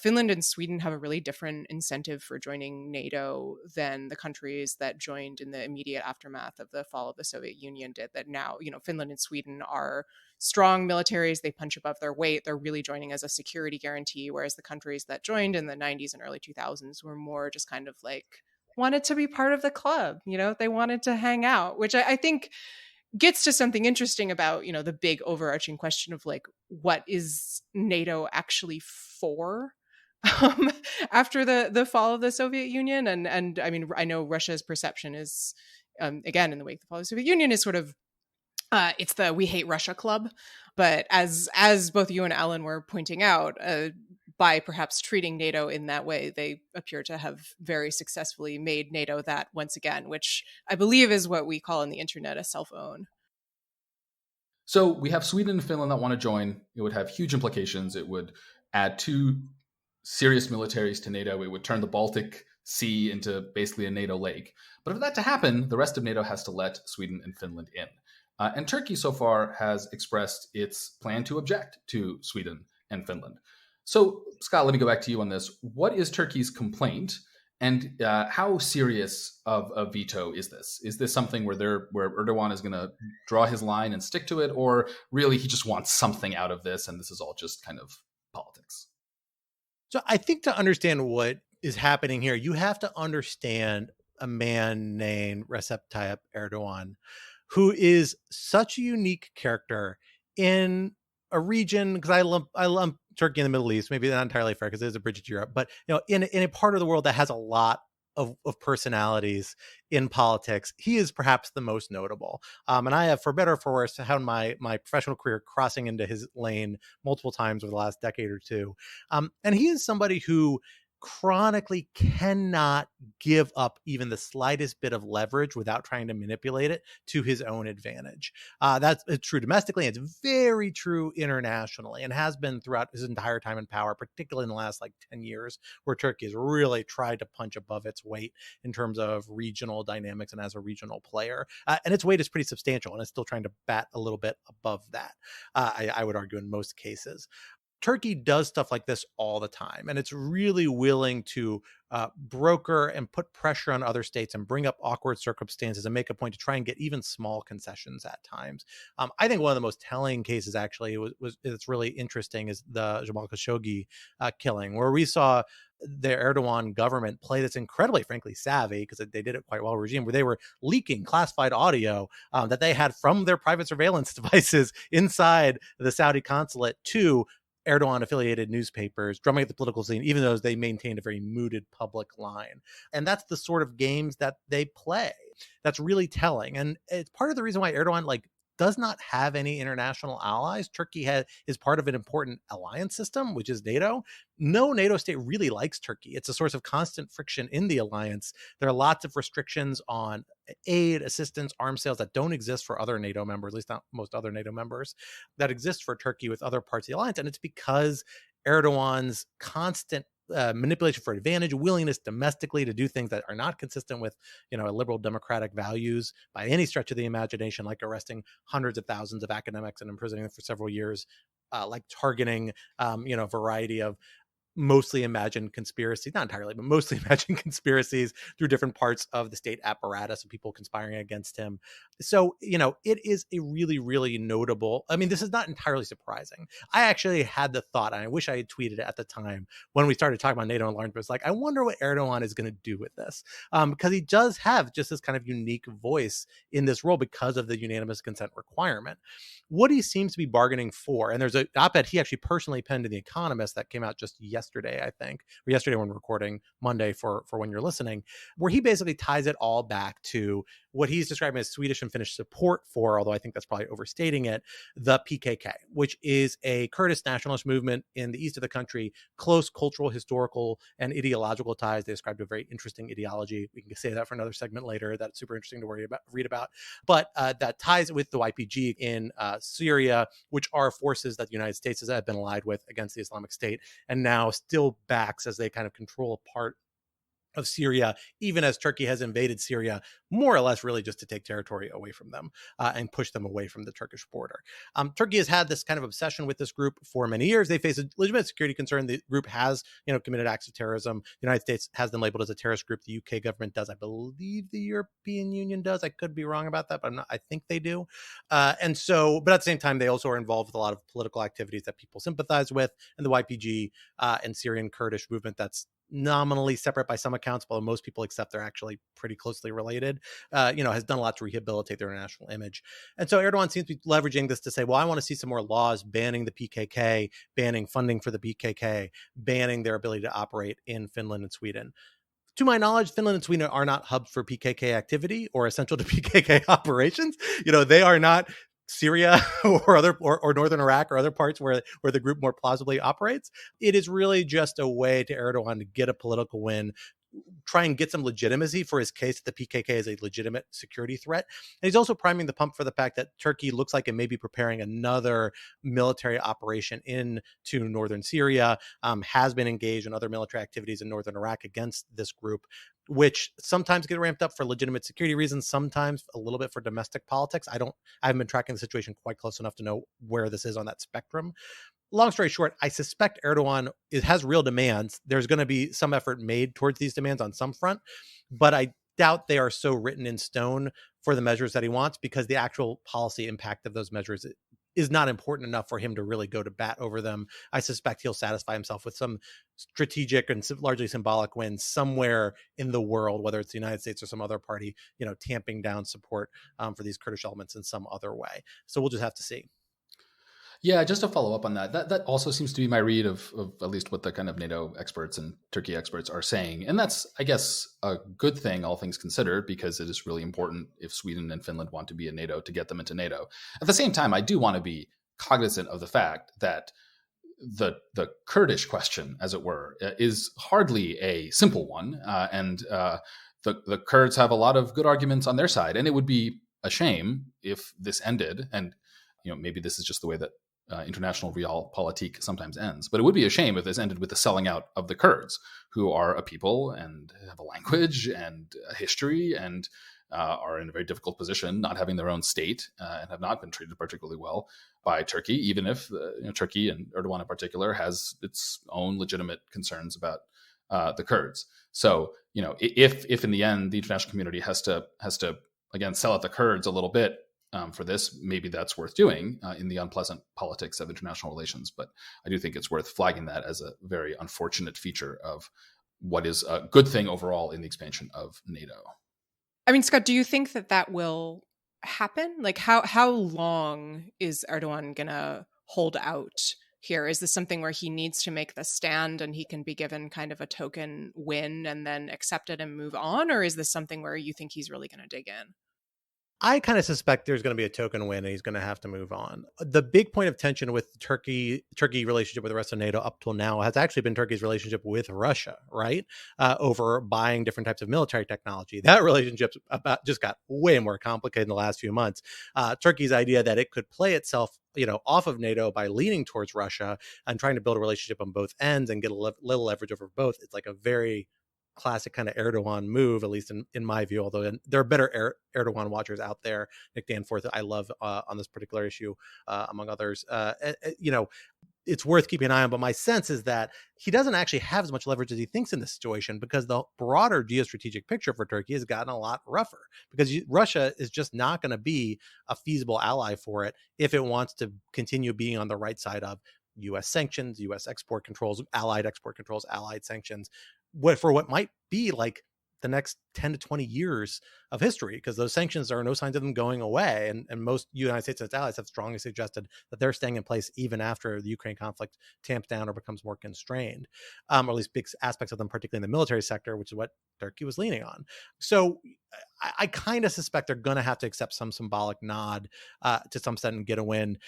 Speaker 1: Finland and Sweden have a really different incentive for joining NATO than the countries that joined in the immediate aftermath of the fall of the Soviet Union did. That now, Finland and Sweden are strong militaries. They punch above their weight. They're really joining as a security guarantee, whereas the countries that joined in the 90s and early 2000s were more just kind of like wanted to be part of the club. They wanted to hang out, which I think gets to something interesting about the big overarching question of like, what is NATO actually for after the fall of the Soviet Union? And I mean, I know Russia's perception is again, in the wake of the fall of the Soviet Union, is sort of it's the "we hate Russia" club. But as both you and Alan were pointing out, by perhaps treating NATO in that way, they appear to have very successfully made NATO that once again, which I believe is what we call in the internet a self-own.
Speaker 2: So we have Sweden and Finland that want to join. It would have huge implications. It would add two serious militaries to NATO. It would turn the Baltic Sea into basically a NATO lake. But for that to happen, the rest of NATO has to let Sweden and Finland in. And Turkey so far has expressed its plan to object to Sweden and Finland. So, Scott, let me go back to you on this. What is Turkey's complaint, and how serious of a veto is this? Is this something where Erdogan is going to draw his line and stick to it, or really he just wants something out of this, and this is all just kind of politics?
Speaker 3: So I think to understand what is happening here, you have to understand a man named Recep Tayyip Erdogan, who is such a unique character in a region, because I lump Turkey in the Middle East, maybe not entirely fair because it is a bridge to Europe, but in a part of the world that has a lot of personalities in politics, he is perhaps the most notable. And I have, for better or for worse, had my professional career crossing into his lane multiple times over the last decade or two. And he is somebody who chronically cannot give up even the slightest bit of leverage without trying to manipulate it to his own advantage. That's true domestically. It's very true internationally, and has been throughout his entire time in power, particularly in the last 10 years, where Turkey has really tried to punch above its weight in terms of regional dynamics and as a regional player. And its weight is pretty substantial, and it's still trying to bat a little bit above that, I would argue, in most cases. Turkey does stuff like this all the time, and it's really willing to broker and put pressure on other states and bring up awkward circumstances and make a point to try and get even small concessions at times. I think one of the most telling cases, actually, it's really interesting, is the Jamal Khashoggi killing, where we saw the Erdogan government play this incredibly, frankly, savvy, because they did it quite well, regime, where they were leaking classified audio that they had from their private surveillance devices inside the Saudi consulate to Erdogan-affiliated newspapers, drumming at the political scene, even though they maintained a very mooted public line. And that's the sort of games that they play. That's really telling. And it's part of the reason why Erdogan does not have any international allies. Turkey is part of an important alliance system, which is NATO. No NATO state really likes Turkey. It's a source of constant friction in the alliance. There are lots of restrictions on aid, assistance, arms sales that don't exist for other NATO members, at least not most other NATO members, that exist for Turkey with other parts of the alliance. And it's because Erdogan's constant manipulation for advantage, willingness domestically to do things that are not consistent with, liberal democratic values by any stretch of the imagination, like arresting hundreds of thousands of academics and imprisoning them for several years, like targeting, a variety of mostly imagined conspiracies, not entirely, but mostly imagined conspiracies through different parts of the state apparatus of people conspiring against him. So, it is a really, really notable, this is not entirely surprising. I actually had the thought, and I wish I had tweeted it at the time when we started talking about NATO enlargement, it's I wonder what Erdogan is going to do with this. Because he does have just this kind of unique voice in this role because of the unanimous consent requirement. What he seems to be bargaining for, and there's an op-ed he actually personally penned in The Economist that came out just yesterday, yesterday, I think, or yesterday when we're recording, Monday for when you're listening, where he basically ties it all back to what he's describing as Swedish and Finnish support for, although I think that's probably overstating it, the PKK, which is a Kurdish nationalist movement in the east of the country, close cultural, historical, and ideological ties. They described a very interesting ideology. We can say that for another segment later. That's super interesting to read about. But that ties with the YPG in Syria, which are forces that the United States has been allied with against the Islamic State, and now still backs as they kind of control a part of Syria, even as Turkey has invaded Syria, more or less really just to take territory away from them and push them away from the Turkish border. Turkey has had this kind of obsession with this group for many years. They face a legitimate security concern. The group has, committed acts of terrorism. The United States has them labeled as a terrorist group. The UK government does. I believe the European Union does. I could be wrong about that, but I think they do. But at the same time, they also are involved with a lot of political activities that people sympathize with, and the YPG and Syrian Kurdish movement that's nominally separate by some accounts, but most people accept they're actually pretty closely related, has done a lot to rehabilitate their international image. And so Erdogan seems to be leveraging this to say, well, I want to see some more laws banning the PKK, banning funding for the PKK, banning their ability to operate in Finland and Sweden. To my knowledge, Finland and Sweden are not hubs for PKK activity or essential to PKK operations. They are not Syria or northern Iraq or other parts where the group more plausibly operates. It is really just a way to Erdogan to get a political win, try and get some legitimacy for his case that the PKK is a legitimate security threat. And he's also priming the pump for the fact that Turkey looks like it may be preparing another military operation into northern Syria, has been engaged in other military activities in northern Iraq against this group, which sometimes get ramped up for legitimate security reasons, sometimes a little bit for domestic politics. I haven't been tracking the situation quite close enough to know where this is on that spectrum. Long story short, I suspect Erdogan has real demands. There's going to be some effort made towards these demands on some front, but I doubt they are so written in stone for the measures that he wants, because the actual policy impact of those measures is not important enough for him to really go to bat over them. I suspect he'll satisfy himself with some strategic and largely symbolic wins somewhere in the world, whether it's the United States or some other party, tamping down support for these Kurdish elements in some other way. So we'll just have to see.
Speaker 2: Yeah, just to follow up on that also seems to be my read of at least what the kind of NATO experts and Turkey experts are saying. And that's, I guess, a good thing, all things considered, because it is really important if Sweden and Finland want to be in NATO to get them into NATO. At the same time, I do want to be cognizant of the fact that the Kurdish question, as it were, is hardly a simple one. And the Kurds have a lot of good arguments on their side. And it would be a shame if this ended, and maybe this is just the way that international realpolitik sometimes ends. But it would be a shame if this ended with the selling out of the Kurds, who are a people and have a language and a history and are in a very difficult position, not having their own state and have not been treated particularly well by Turkey, even if Turkey, and Erdogan in particular, has its own legitimate concerns about the Kurds. So, if in the end the international community has to again sell out the Kurds a little bit for this, maybe that's worth doing in the unpleasant politics of international relations. But I do think it's worth flagging that as a very unfortunate feature of what is a good thing overall in the expansion of NATO.
Speaker 1: I mean, Scott, do you think that will happen? Like, how long is Erdogan going to hold out here? Is this something where he needs to make the stand and he can be given kind of a token win and then accept it and move on? Or is this something where you think he's really going to dig in?
Speaker 3: I kind of suspect there's going to be a token win and he's going to have to move on. The big point of tension with Turkey relationship with the rest of NATO up till now has actually been Turkey's relationship with Russia, right? Over buying different types of military technology. That relationship just got way more complicated in the last few months. Turkey's idea that it could play itself off of NATO by leaning towards Russia and trying to build a relationship on both ends and get a little leverage over both. It's like a very classic kind of Erdogan move, at least in my view, although there are better Erdogan watchers out there. Nick Danforth, I love on this particular issue, among others. It's worth keeping an eye on, but my sense is that he doesn't actually have as much leverage as he thinks in this situation, because the broader geostrategic picture for Turkey has gotten a lot rougher, because Russia is just not going to be a feasible ally for it if it wants to continue being on the right side of U.S. sanctions, U.S. export controls, allied sanctions, what might be like the next 10 to 20 years of history, because those sanctions are no signs of them going away. And most United States and its allies have strongly suggested that they're staying in place even after the Ukraine conflict tamps down or becomes more constrained, or at least big aspects of them, particularly in the military sector, which is what Turkey was leaning on. So I kind of suspect they're going to have to accept some symbolic nod to some extent and get a win.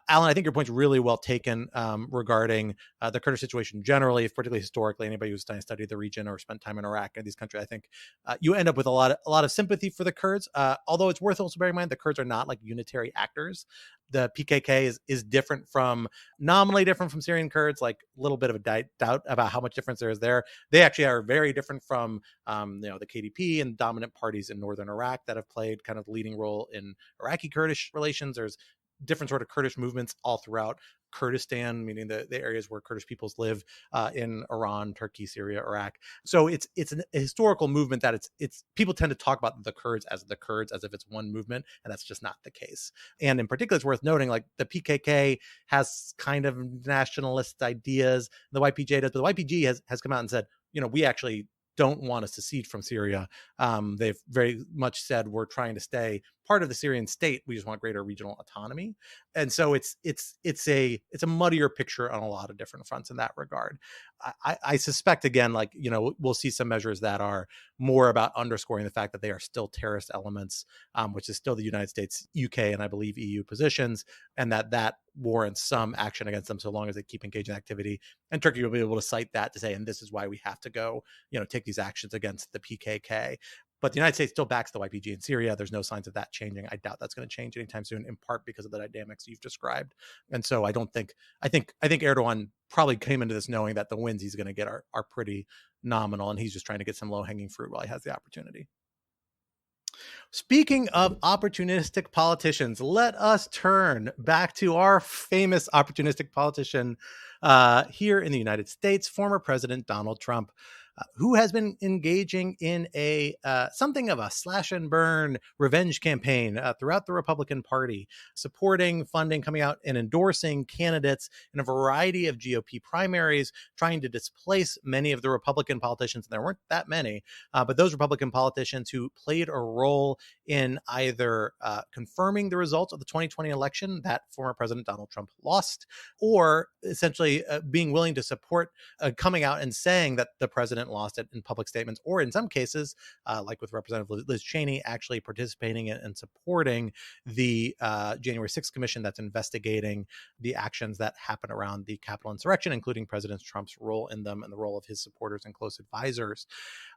Speaker 3: Alan, I think your point's really well taken regarding the Kurdish situation generally, particularly historically. Anybody who's studied the region or spent time in Iraq and these countries, I think you end up with a lot of sympathy for the Kurds. Although it's worth also bearing in mind the Kurds are not like unitary actors. The PKK is different from, nominally different from Syrian Kurds, like a little bit of a doubt about how much difference there is there. They actually are very different from the KDP and dominant parties in northern Iraq that have played kind of the leading role in Iraqi Kurdish relations. There's different sort of Kurdish movements all throughout Kurdistan, meaning the areas where Kurdish peoples live in Iran, Turkey, Syria, Iraq. So it's a historical movement that it's people tend to talk about the Kurds as if it's one movement, and that's just not the case. And in particular, it's worth noting, like, the PKK has kind of nationalist ideas, the YPG does, but the YPG has come out and said, we actually don't want to secede from Syria. They've very much said we're trying to stay part of the Syrian state. We just want greater regional autonomy. And so it's a muddier picture on a lot of different fronts in that regard. I suspect, again, like, we'll see some measures that are more about underscoring the fact that they are still terrorist elements, which is still the United States, UK, and I believe EU positions, and that warrants some action against them so long as they keep engaging in activity. And Turkey will be able to cite that to say, and this is why we have to go, take these actions against the PKK. But the United States still backs the YPG in Syria. There's no signs of that changing. I doubt that's going to change anytime soon, in part because of the dynamics you've described. And so I think Erdogan probably came into this knowing that the wins he's going to get are pretty nominal, and he's just trying to get some low-hanging fruit while he has the opportunity. Speaking of opportunistic politicians, let us turn back to our famous opportunistic politician here in the United States, former President Donald Trump, who has been engaging in a something of a slash and burn revenge campaign throughout the Republican Party, supporting, funding, coming out and endorsing candidates in a variety of GOP primaries, trying to displace many of the Republican politicians. And there weren't that many, but those Republican politicians who played a role in either confirming the results of the 2020 election that former President Donald Trump lost, or essentially being willing to support coming out and saying that the president lost it in public statements, or in some cases, like with Representative Liz Cheney, actually participating in and supporting the January 6th commission that's investigating the actions that happened around the Capitol insurrection, including President Trump's role in them and the role of his supporters and close advisors.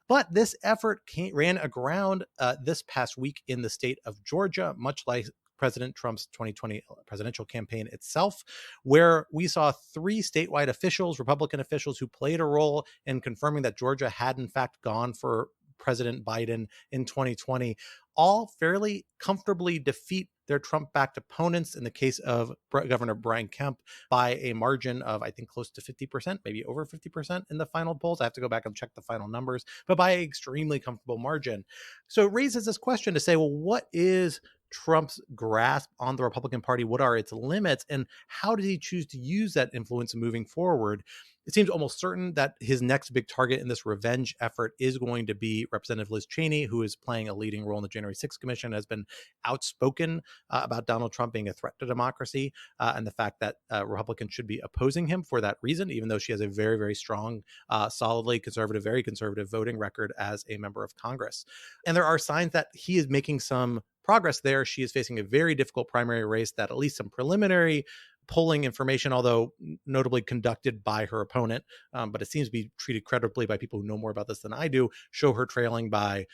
Speaker 3: But this effort ran aground this past week in the state of Georgia, much like President Trump's 2020 presidential campaign itself, where we saw 3 statewide officials, Republican officials, who played a role in confirming that Georgia had in fact gone for President Biden in 2020, all fairly comfortably defeat their Trump-backed opponents, in the case of Governor Brian Kemp, by a margin of, I think, close to 50%, maybe over 50% in the final polls. I have to go back and check the final numbers, but by an extremely comfortable margin. So it raises this question to say, well, what is Trump's grasp on the Republican Party? What are its limits? And how does he choose to use that influence moving forward? It seems almost certain that his next big target in this revenge effort is going to be Representative Liz Cheney, who is playing a leading role in the January 6th commission, has been outspoken about Donald Trump being a threat to democracy, and the fact that Republicans should be opposing him for that reason, even though she has a very, very strong, solidly conservative, very conservative voting record as a member of Congress. And there are signs that he is making some progress there. She is facing a very difficult primary race that at least some preliminary polling information, although notably conducted by her opponent, but it seems to be treated credibly by people who know more about this than I do, show her trailing by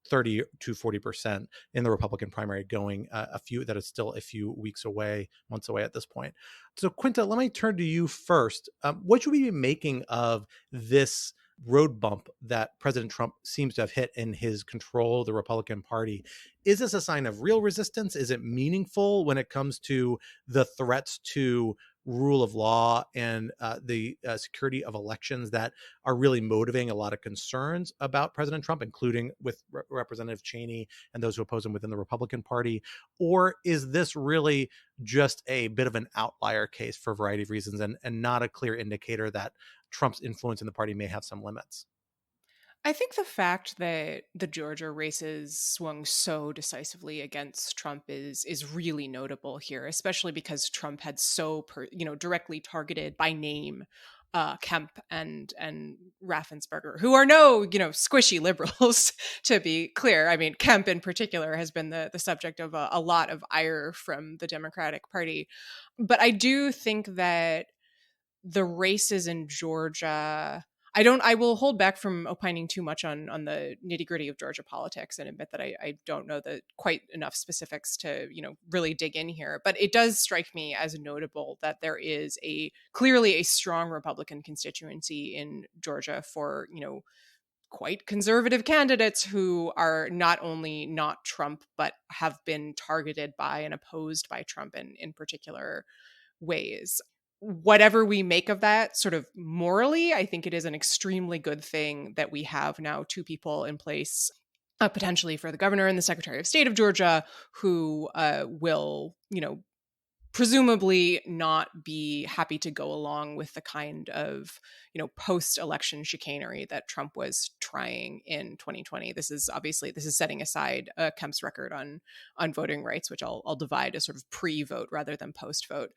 Speaker 3: 30 to 40% in the Republican primary, going that is still a few weeks away, months away at this point. So Quinta, let me turn to you first. What should we be making of this road bump that President Trump seems to have hit in his control of the Republican Party? Is this a sign of real resistance? Is it meaningful when it comes to the threats to rule of law and the security of elections that are really motivating a lot of concerns about President Trump, including with Representative Cheney and those who oppose him within the Republican Party? Or is this really just a bit of an outlier case for a variety of reasons, and not a clear indicator that Trump's influence in the party may have some limits?
Speaker 1: I think the fact that the Georgia races swung so decisively against Trump is really notable here, especially because Trump had so directly targeted by name Kemp and Raffensperger, who are no squishy liberals. To be clear, I mean Kemp in particular has been the subject of a lot of ire from the Democratic Party, but I do think that the races in Georgia, I will hold back from opining too much on the nitty gritty of Georgia politics and admit that I don't know the quite enough specifics to, really dig in here. But it does strike me as notable that there is clearly a strong Republican constituency in Georgia for, quite conservative candidates who are not only not Trump, but have been targeted by and opposed by Trump in particular ways. Whatever we make of that sort of morally, I think it is an extremely good thing that we have now two people in place, potentially for the governor and the secretary of state of Georgia, who will, presumably not be happy to go along with the kind of, post-election chicanery that Trump was trying in 2020. This is setting aside Kemp's record on voting rights, which I'll divide as sort of pre-vote rather than post-vote.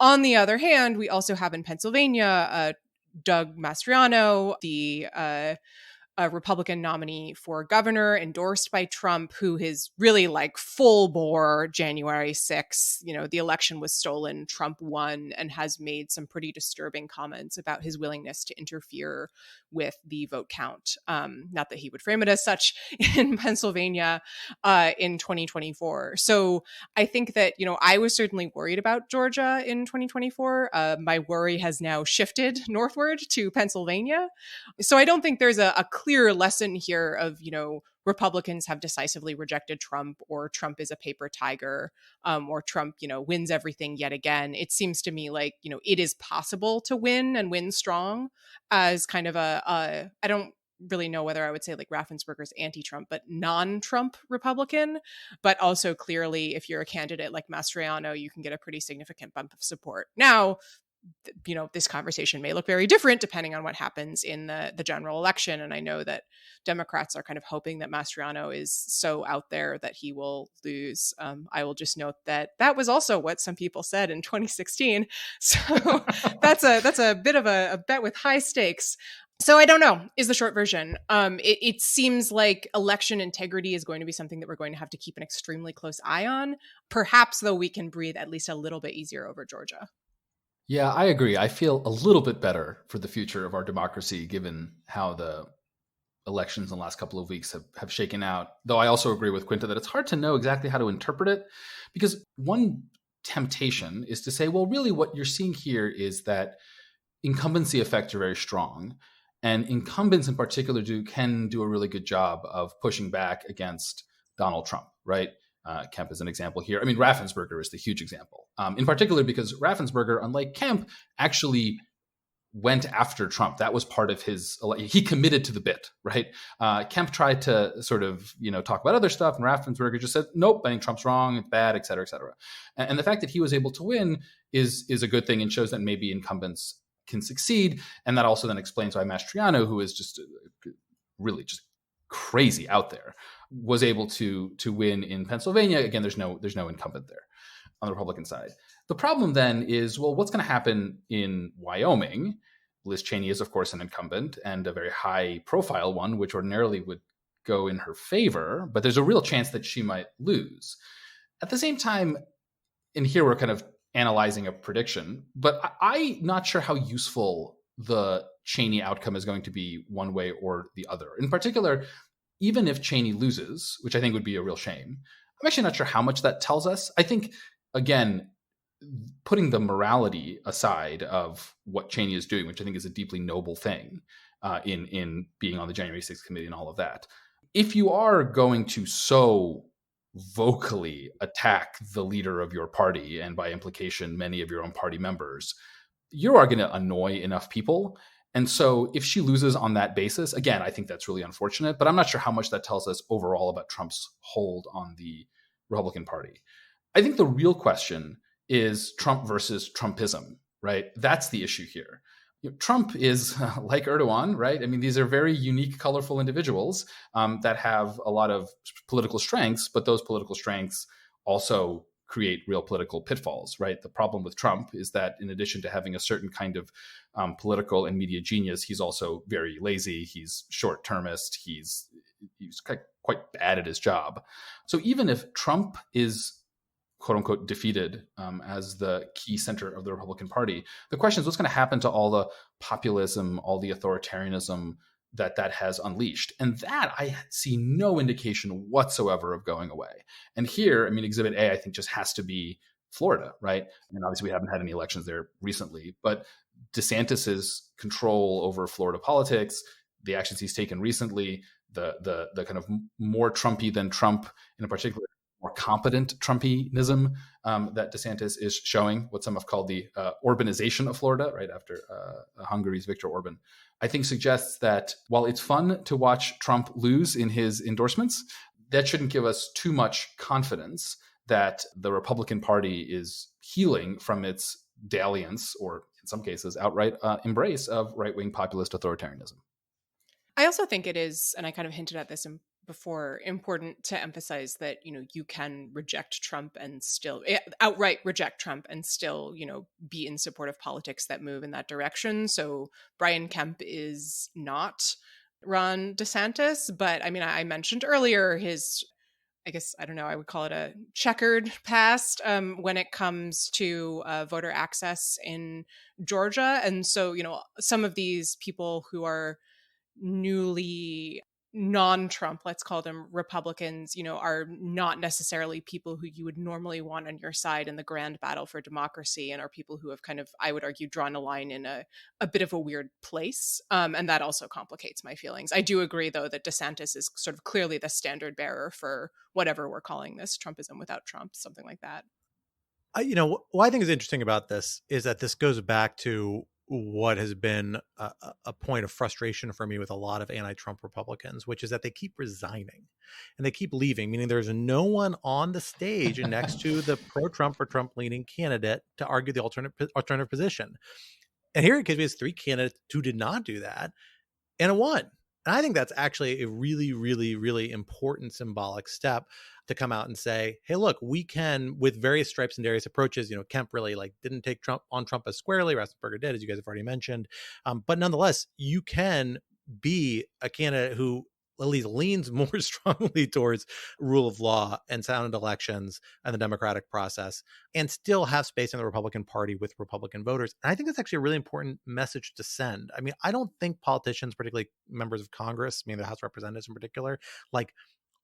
Speaker 1: On the other hand, we also have in Pennsylvania Doug Masriano, the a Republican nominee for governor endorsed by Trump, who is really like full bore January 6th. The election was stolen, Trump won, and has made some pretty disturbing comments about his willingness to interfere with the vote count. Not that he would frame it as such in Pennsylvania in 2024. So I think that, I was certainly worried about Georgia in 2024. My worry has now shifted northward to Pennsylvania. So I don't think there's a clear lesson here of, Republicans have decisively rejected Trump, or Trump is a paper tiger, or Trump, wins everything yet again. It seems to me like, it is possible to win and win strong as kind of I don't really know whether I would say like Raffensperger's anti-Trump, but non-Trump Republican. But also clearly, if you're a candidate like Masriano, you can get a pretty significant bump of support. Now, this conversation may look very different depending on what happens in the general election. And I know that Democrats are kind of hoping that Masriano is so out there that he will lose. I will just note that was also what some people said in 2016. So that's a bit of a bet with high stakes. So I don't know, is the short version. It seems like election integrity is going to be something that we're going to have to keep an extremely close eye on. Perhaps, though, we can breathe at least a little bit easier over Georgia.
Speaker 2: Yeah, I agree. I feel a little bit better for the future of our democracy, given how the elections in the last couple of weeks have shaken out. Though I also agree with Quinta that it's hard to know exactly how to interpret it, because one temptation is to say, well, really what you're seeing here is that incumbency effects are very strong. And incumbents in particular can do a really good job of pushing back against Donald Trump, right? Kemp is an example here. I mean, Raffensperger is the huge example, in particular because Raffensperger, unlike Kemp, actually went after Trump. That was part of he committed to the bit, right? Kemp tried to sort of, talk about other stuff, and Raffensperger just said, nope, I think Trump's wrong, it's bad, et cetera, et cetera. And the fact that he was able to win is a good thing and shows that maybe incumbents can succeed. And that also then explains why Masriano, who is just really just crazy out there, was able to win in Pennsylvania. Again, there's no incumbent there on the Republican side. The problem then is, well, what's going to happen in Wyoming? Liz Cheney is, of course, an incumbent and a very high profile one, which ordinarily would go in her favor, but there's a real chance that she might lose. At the same time, and here we're kind of analyzing a prediction, but I'm not sure how useful the Cheney outcome is going to be one way or the other. In particular, even if Cheney loses, which I think would be a real shame, I'm actually not sure how much that tells us. I think, again, putting the morality aside of what Cheney is doing, which I think is a deeply noble thing in being on the January 6th committee and all of that, if you are going to so vocally attack the leader of your party, and by implication, many of your own party members, you are going to annoy enough people. And so if she loses on that basis, again, I think that's really unfortunate, but I'm not sure how much that tells us overall about Trump's hold on the Republican Party. I think the real question is Trump versus Trumpism, right? That's the issue here. Trump is like Erdogan, right? I mean, these are very unique, colorful individuals that have a lot of political strengths, but those political strengths also create real political pitfalls, right? The problem with Trump is that in addition to having a certain kind of political and media genius, he's also very lazy. He's short-termist. He's quite bad at his job. So even if Trump is quote unquote defeated as the key center of the Republican Party, the question is what's going to happen to all the populism, all the authoritarianism that has unleashed. And that I see no indication whatsoever of going away. And here, I mean, Exhibit A, I think just has to be Florida, right? And obviously we haven't had any elections there recently, but DeSantis's control over Florida politics, the actions he's taken recently, the kind of more Trumpy than Trump, in particular, more competent Trumpism that DeSantis is showing, what some have called the Orbanization of Florida, right after Hungary's Viktor Orban, I think suggests that while it's fun to watch Trump lose in his endorsements, that shouldn't give us too much confidence that the Republican Party is healing from its dalliance, or in some cases, outright embrace of right-wing populist authoritarianism.
Speaker 1: I also think it is, and I kind of hinted at this before, important to emphasize that, you can reject Trump and still outright reject Trump and still, be in support of politics that move in that direction. So Brian Kemp is not Ron DeSantis, but I mean, I mentioned earlier his, I guess, I don't know, I would call it a checkered past when it comes to voter access in Georgia. And so, some of these people who are newly non-Trump, let's call them Republicans, are not necessarily people who you would normally want on your side in the grand battle for democracy, and are people who have kind of, I would argue, drawn a line in a bit of a weird place. And that also complicates my feelings. I do agree, though, that DeSantis is sort of clearly the standard bearer for whatever we're calling this, Trumpism without Trump, something like that.
Speaker 3: What I think is interesting about this is that this goes back to what has been a point of frustration for me with a lot of anti-Trump Republicans, which is that they keep resigning and they keep leaving, meaning there's no one on the stage next to the pro-Trump or Trump-leaning candidate to argue the alternative position. And here it gives me 3 candidates who did not do that, and a won. And I think that's actually a really, really, really important symbolic step to come out and say, hey, look, we can, with various stripes and various approaches, Kemp really didn't take Trump as squarely. Raffensperger did, as you guys have already mentioned. But nonetheless, you can be a candidate who at least leans more strongly towards rule of law and sound elections and the democratic process, and still have space in the Republican Party with Republican voters. And I think that's actually a really important message to send. I mean, I don't think politicians, particularly members of Congress, I mean, the House of Representatives in particular,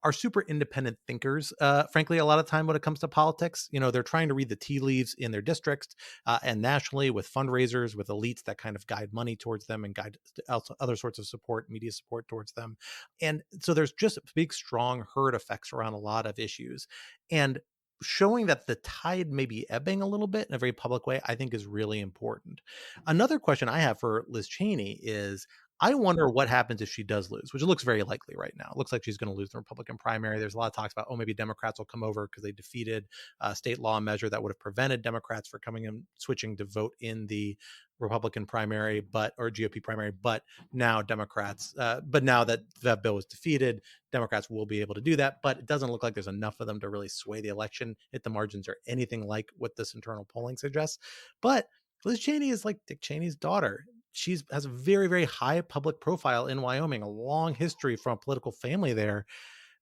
Speaker 3: are super independent thinkers, frankly, a lot of time when it comes to politics. They're trying to read the tea leaves in their districts and nationally with fundraisers, with elites that kind of guide money towards them and guide other sorts of support, media support towards them. And so there's just big, strong herd effects around a lot of issues. And showing that the tide may be ebbing a little bit in a very public way, I think is really important. Another question I have for Liz Cheney is, I wonder what happens if she does lose, which it looks very likely right now. It looks like she's going to lose the Republican primary. There's a lot of talks about, maybe Democrats will come over because they defeated a state law measure that would have prevented Democrats from coming and switching to vote in the Republican primary, or GOP primary. But now now that that bill was defeated, Democrats will be able to do that. But it doesn't look like there's enough of them to really sway the election if the margins are anything like what this internal polling suggests. But Liz Cheney is like Dick Cheney's daughter. She has a very, very high public profile in Wyoming, a long history from a political family there.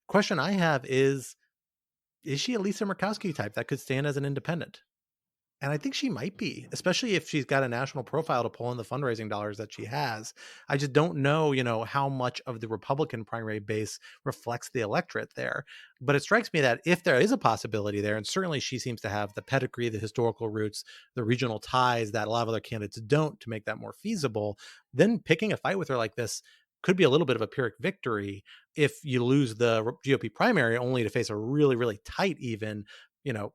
Speaker 3: Question I have is she a Lisa Murkowski type that could stand as an independent? And I think she might be, especially if she's got a national profile to pull in the fundraising dollars that she has. I just don't know, how much of the Republican primary base reflects the electorate there. But it strikes me that if there is a possibility there, and certainly she seems to have the pedigree, the historical roots, the regional ties that a lot of other candidates don't to make that more feasible, then picking a fight with her like this could be a little bit of a Pyrrhic victory if you lose the GOP primary only to face a really, really tight even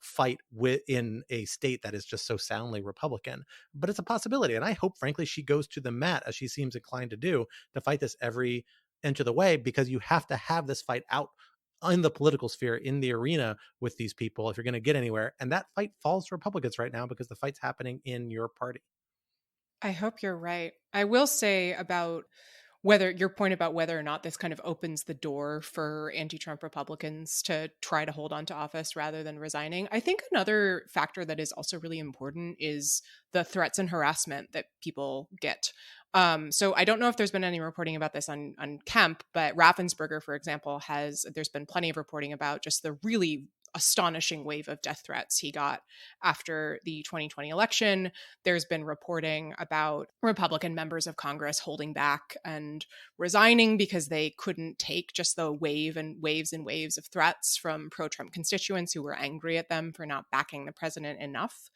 Speaker 3: fight within a state that is just so soundly Republican. But it's a possibility. And I hope, frankly, she goes to the mat, as she seems inclined to do, to fight this every inch of the way, because you have to have this fight out in the political sphere, in the arena with these people if you're going to get anywhere. And that fight falls to Republicans right now because the fight's happening in your party.
Speaker 1: I hope you're right. I will say about whether your point about whether or not this kind of opens the door for anti-Trump Republicans to try to hold on to office rather than resigning. I think another factor that is also really important is the threats and harassment that people get. So I don't know if there's been any reporting about this on Kemp, but Raffensperger, for example, there's been plenty of reporting about just the really astonishing wave of death threats he got after the 2020 election. There's been reporting about Republican members of Congress holding back and resigning because they couldn't take just the waves and waves of threats from pro-Trump constituents who were angry at them for not backing the president enough.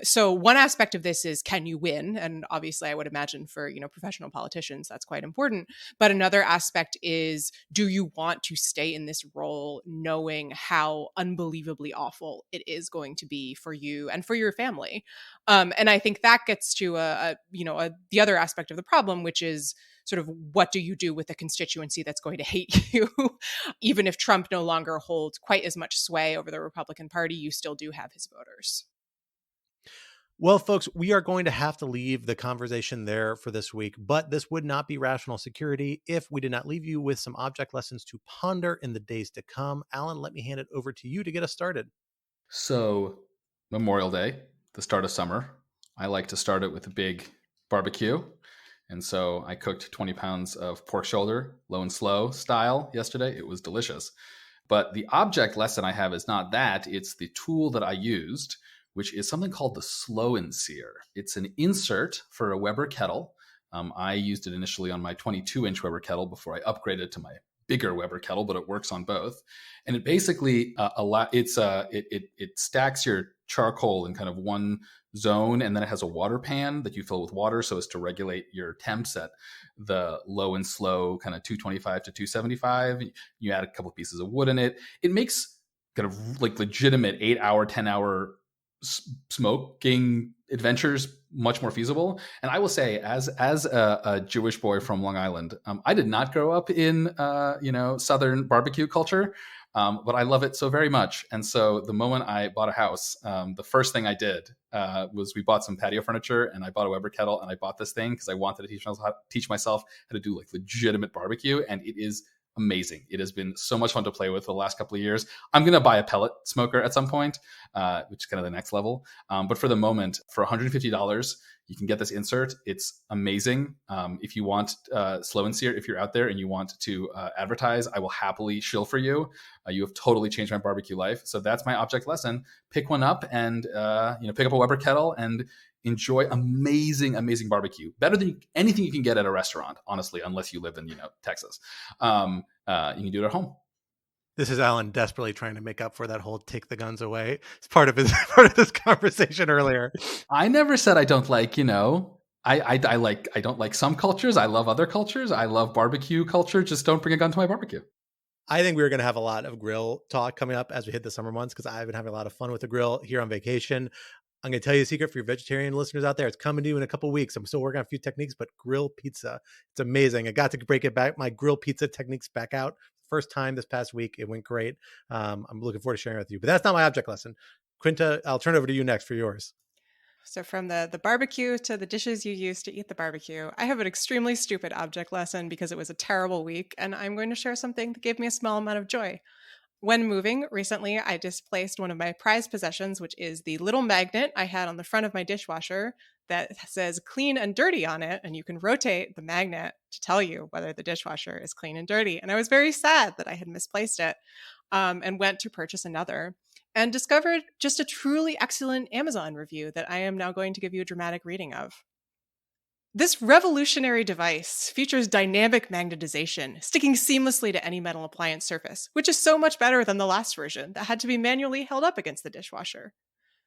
Speaker 1: So one aspect of this is, can you win? And obviously I would imagine for, professional politicians, that's quite important. But another aspect is, do you want to stay in this role knowing how unbelievably awful it is going to be for you and for your family? And I think that gets to the other aspect of the problem, which is sort of, what do you do with a constituency that's going to hate you? Even if Trump no longer holds quite as much sway over the Republican Party, you still do have his voters.
Speaker 3: Well, folks, we are going to have to leave the conversation there for this week, but this would not be Rational Security if we did not leave you with some object lessons to ponder in the days to come. Alan, let me hand it over to you to get us started.
Speaker 2: So, Memorial Day, the start of summer, I like to start it with a big barbecue. And so I cooked 20 pounds of pork shoulder, low and slow style yesterday. It was delicious. But the object lesson I have is not that, it's the tool that I used, which is something called the Slow and Sear. It's an insert for a Weber kettle. I used it initially on my 22-inch Weber kettle before I upgraded to my bigger Weber kettle, but it works on both. And it basically it stacks your charcoal in kind of one zone, and then it has a water pan that you fill with water so as to regulate your temps at the low and slow kind of 225 to 275. You add a couple of pieces of wood in it. It makes kind of like legitimate 8-hour, 10-hour smoking adventures much more feasible. And I will say, as a Jewish boy from Long Island, I did not grow up in Southern barbecue culture, but I love it so very much. And so the moment I bought a house, the first thing I did was we bought some patio furniture, and I bought a Weber kettle, and I bought this thing because I wanted to teach myself how to do like legitimate barbecue, and it is amazing. It has been so much fun to play with the last couple of years. I'm going to buy a pellet smoker at some point, which is kind of the next level. But for the moment, for $150, you can get this insert. It's amazing. If you want Slow and Sear, if you're out there and you want to advertise, I will happily shill for you. You have totally changed my barbecue life. So that's my object lesson. Pick one up and pick up a Weber kettle and enjoy amazing, amazing barbecue. Better than anything you can get at a restaurant, honestly, unless you live in, Texas. You can do it at home.
Speaker 3: This is Alan desperately trying to make up for that whole take the guns away. It's part of this conversation earlier.
Speaker 2: I never said I don't like, I don't like some cultures. I love other cultures. I love barbecue culture. Just don't bring a gun to my barbecue.
Speaker 3: I think we're going to have a lot of grill talk coming up as we hit the summer months, because I've been having a lot of fun with the grill here on vacation. I'm going to tell you a secret for your vegetarian listeners out there. It's coming to you in a couple of weeks. I'm still working on a few techniques, but grill pizza, it's amazing. I got to break it back, my grill pizza techniques back out. First time this past week. It went great. I'm looking forward to sharing it with you, but that's not my object lesson. Quinta, I'll turn over to you next for yours.
Speaker 1: So from the barbecue to the dishes you use to eat the barbecue, I have an extremely stupid object lesson because it was a terrible week, and I'm going to share something that gave me a small amount of joy. When moving recently, I displaced one of my prized possessions, which is the little magnet I had on the front of my dishwasher that says clean and dirty on it. And you can rotate the magnet to tell you whether the dishwasher is clean and dirty. And I was very sad that I had misplaced it and went to purchase another and discovered just a truly excellent Amazon review that I am now going to give you a dramatic reading of. This revolutionary device features dynamic magnetization, sticking seamlessly to any metal appliance surface, which is so much better than the last version that had to be manually held up against the dishwasher.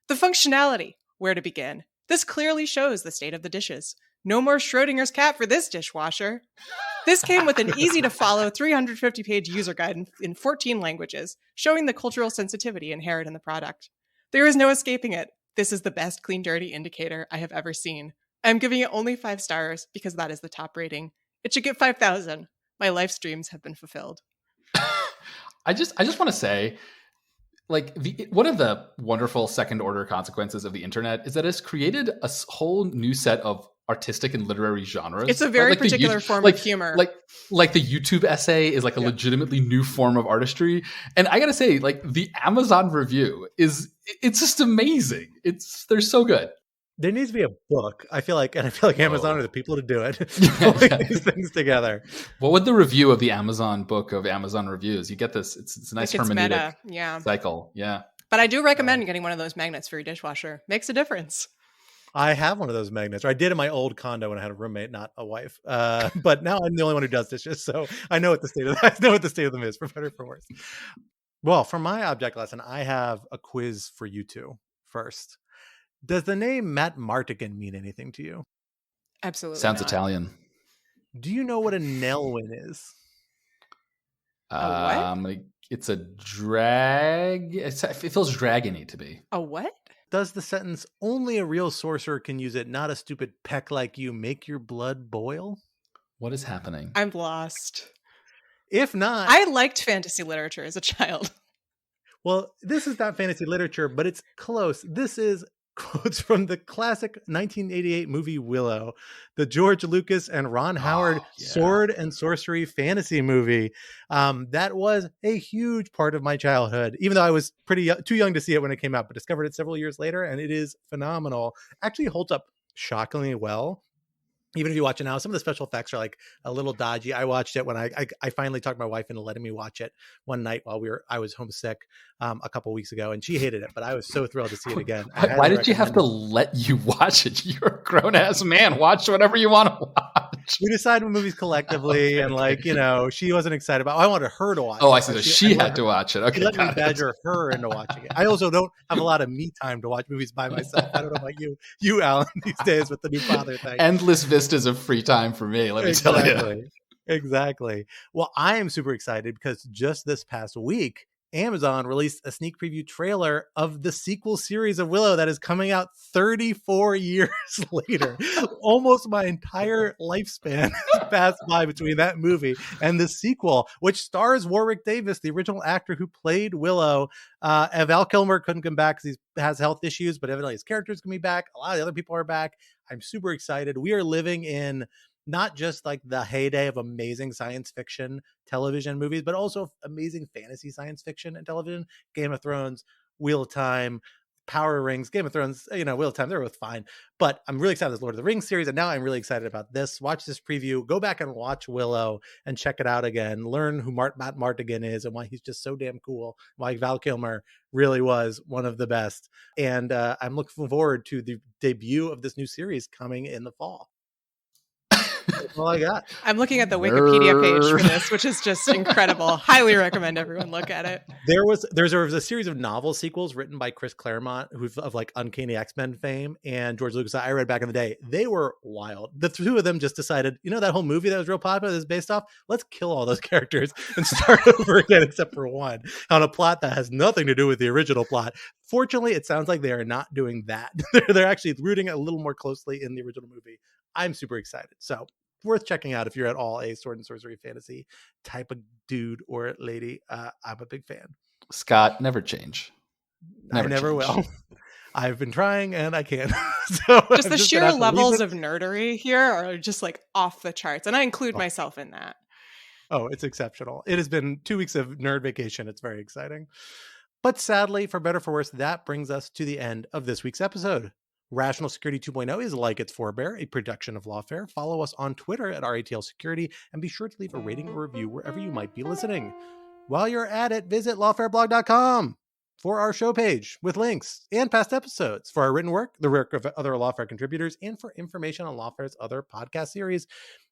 Speaker 1: The functionality, where to begin? This clearly shows the state of the dishes. No more Schrodinger's cat for this dishwasher. This came with an easy-to-follow 350-page user guide in 14 languages, showing the cultural sensitivity inherent in the product. There is no escaping it. This is the best clean dirty indicator I have ever seen. I'm giving it only 5 stars because that is the top rating. It should get 5,000. My life's dreams have been fulfilled.
Speaker 2: I just want to say, like one of the wonderful second order consequences of the internet is that it's created a whole new set of artistic and literary genres.
Speaker 1: It's a very
Speaker 2: like
Speaker 1: particular form of humor.
Speaker 2: Like the YouTube essay is like a legitimately new form of artistry. And I gotta say, like the Amazon review it's just amazing. They're so good.
Speaker 3: There needs to be a book. I feel like Amazon are the people to do it. Pulling these things together.
Speaker 2: What would the review of the Amazon book of Amazon reviews? You get this. It's a nice hermeneutic cycle. Yeah.
Speaker 1: But I do recommend getting one of those magnets for your dishwasher. Makes a difference.
Speaker 3: I have one of those magnets, or I did in my old condo when I had a roommate, not a wife. But now I'm the only one who does dishes, so I know what the state of them is, for better or for worse. Well, for my object lesson, I have a quiz for you two first. Does the name Matt Martigan mean anything to you?
Speaker 1: Absolutely.
Speaker 2: Sounds
Speaker 1: not.
Speaker 2: Italian.
Speaker 3: Do you know what a Nelwyn is?
Speaker 1: What?
Speaker 2: It's a drag. It feels dragony to me.
Speaker 1: A what?
Speaker 3: Does the sentence "only a real sorcerer can use it, not a stupid peck like you" make your blood boil?
Speaker 2: What is happening?
Speaker 1: I'm lost.
Speaker 3: If not,
Speaker 1: I liked fantasy literature as a child.
Speaker 3: Well, this is not fantasy literature, but it's close. This is quotes from the classic 1988 movie Willow, the George Lucas and Ron Howard sword and sorcery fantasy movie. That was a huge part of my childhood, even though I was too young to see it when it came out, but discovered it several years later, and it is phenomenal. Actually holds up shockingly well. Even if you watch it now, some of the special effects are like a little dodgy. I watched it when I finally talked my wife into letting me watch it one night while I was homesick a couple weeks ago, and she hated it, but I was so thrilled to see it again.
Speaker 2: Why did you have to let you watch it? You're a grown ass man. Watch whatever you want to watch.
Speaker 3: We decide movies collectively, and she wasn't excited about. I wanted her to watch.
Speaker 2: Oh, I see. So she had to watch it. Okay,
Speaker 3: she let me badger her into watching it. I also don't have a lot of me time to watch movies by myself. I don't know about you, Alan, these days with the new father thing.
Speaker 2: Endless vistas of free time for me. Let me tell you.
Speaker 3: Exactly. Well, I am super excited because just this past week, Amazon released a sneak preview trailer of the sequel series of Willow that is coming out 34 years later. Almost my entire lifespan passed by between that movie and the sequel, which stars Warwick Davis, the original actor who played Willow. Val Kilmer couldn't come back because he has health issues, but evidently his character's going to be back. A lot of the other people are back. I'm super excited. We are living in not just like the heyday of amazing science fiction television movies, but also amazing fantasy science fiction and television. Game of Thrones, Wheel of Time, Power Rings, Game of Thrones, Wheel of Time, they're both fine. But I'm really excited about this Lord of the Rings series, and now I'm really excited about this. Watch this preview, go back and watch Willow and check it out again. Learn who Matt Martigan is and why he's just so damn cool, why Val Kilmer really was one of the best. And I'm looking forward to the debut of this new series coming in the fall. That's all I got.
Speaker 1: I'm looking at the Wikipedia page for this, which is just incredible. Highly recommend everyone look at it.
Speaker 3: There was a series of novel sequels written by Chris Claremont, who's of like Uncanny X-Men fame, and George Lucas. I read back in the day. They were wild. The two of them just decided, that whole movie that was real popular that's based off, let's kill all those characters and start over again, except for one, on a plot that has nothing to do with the original plot. Fortunately, it sounds like they are not doing that. They're actually rooting a little more closely in the original movie. I'm super excited. So worth checking out if you're at all a sword and sorcery fantasy type of dude or lady. I'm a big fan.
Speaker 2: Scott, never change.
Speaker 3: I never will. I've been trying and I can't. So
Speaker 1: just the sheer levels of nerdery here are just like off the charts. And I include myself in that.
Speaker 3: Oh, it's exceptional. It has been 2 weeks of nerd vacation. It's very exciting. But sadly, for better or for worse, that brings us to the end of this week's episode. Rational Security 2.0 is like its forebear, a production of Lawfare. Follow us on Twitter at RATL Security and be sure to leave a rating or review wherever you might be listening. While you're at it, visit lawfareblog.com for our show page with links and past episodes, for our written work, the work of other Lawfare contributors, and for information on Lawfare's other podcast series,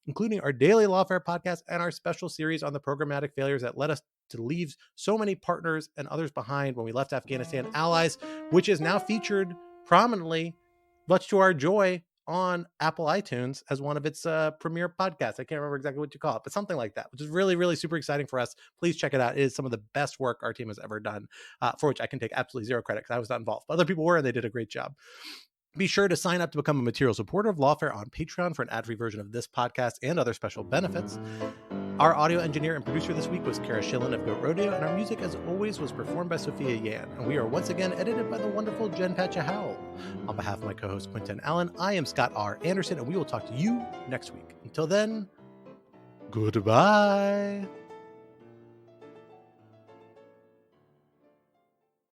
Speaker 3: including our daily Lawfare podcast and our special series on the programmatic failures that led us to leave so many partners and others behind when we left Afghanistan, Allies, which is now featured prominently, much to our joy, on Apple iTunes as one of its premier podcasts. I can't remember exactly what you call it, but something like that, which is really, really super exciting for us. Please check it out. It is some of the best work our team has ever done, for which I can take absolutely zero credit because I was not involved. But other people were, and they did a great job. Be sure to sign up to become a material supporter of Lawfare on Patreon for an ad-free version of this podcast and other special benefits. Our audio engineer and producer this week was Kara Schillen of Goat Rodeo, and our music, as always, was performed by Sophia Yan. And we are once again edited by the wonderful Jen Patcha Howell. On behalf of my co-host Quinton Allen, I am Scott R. Anderson, and we will talk to you next week. Until then, goodbye.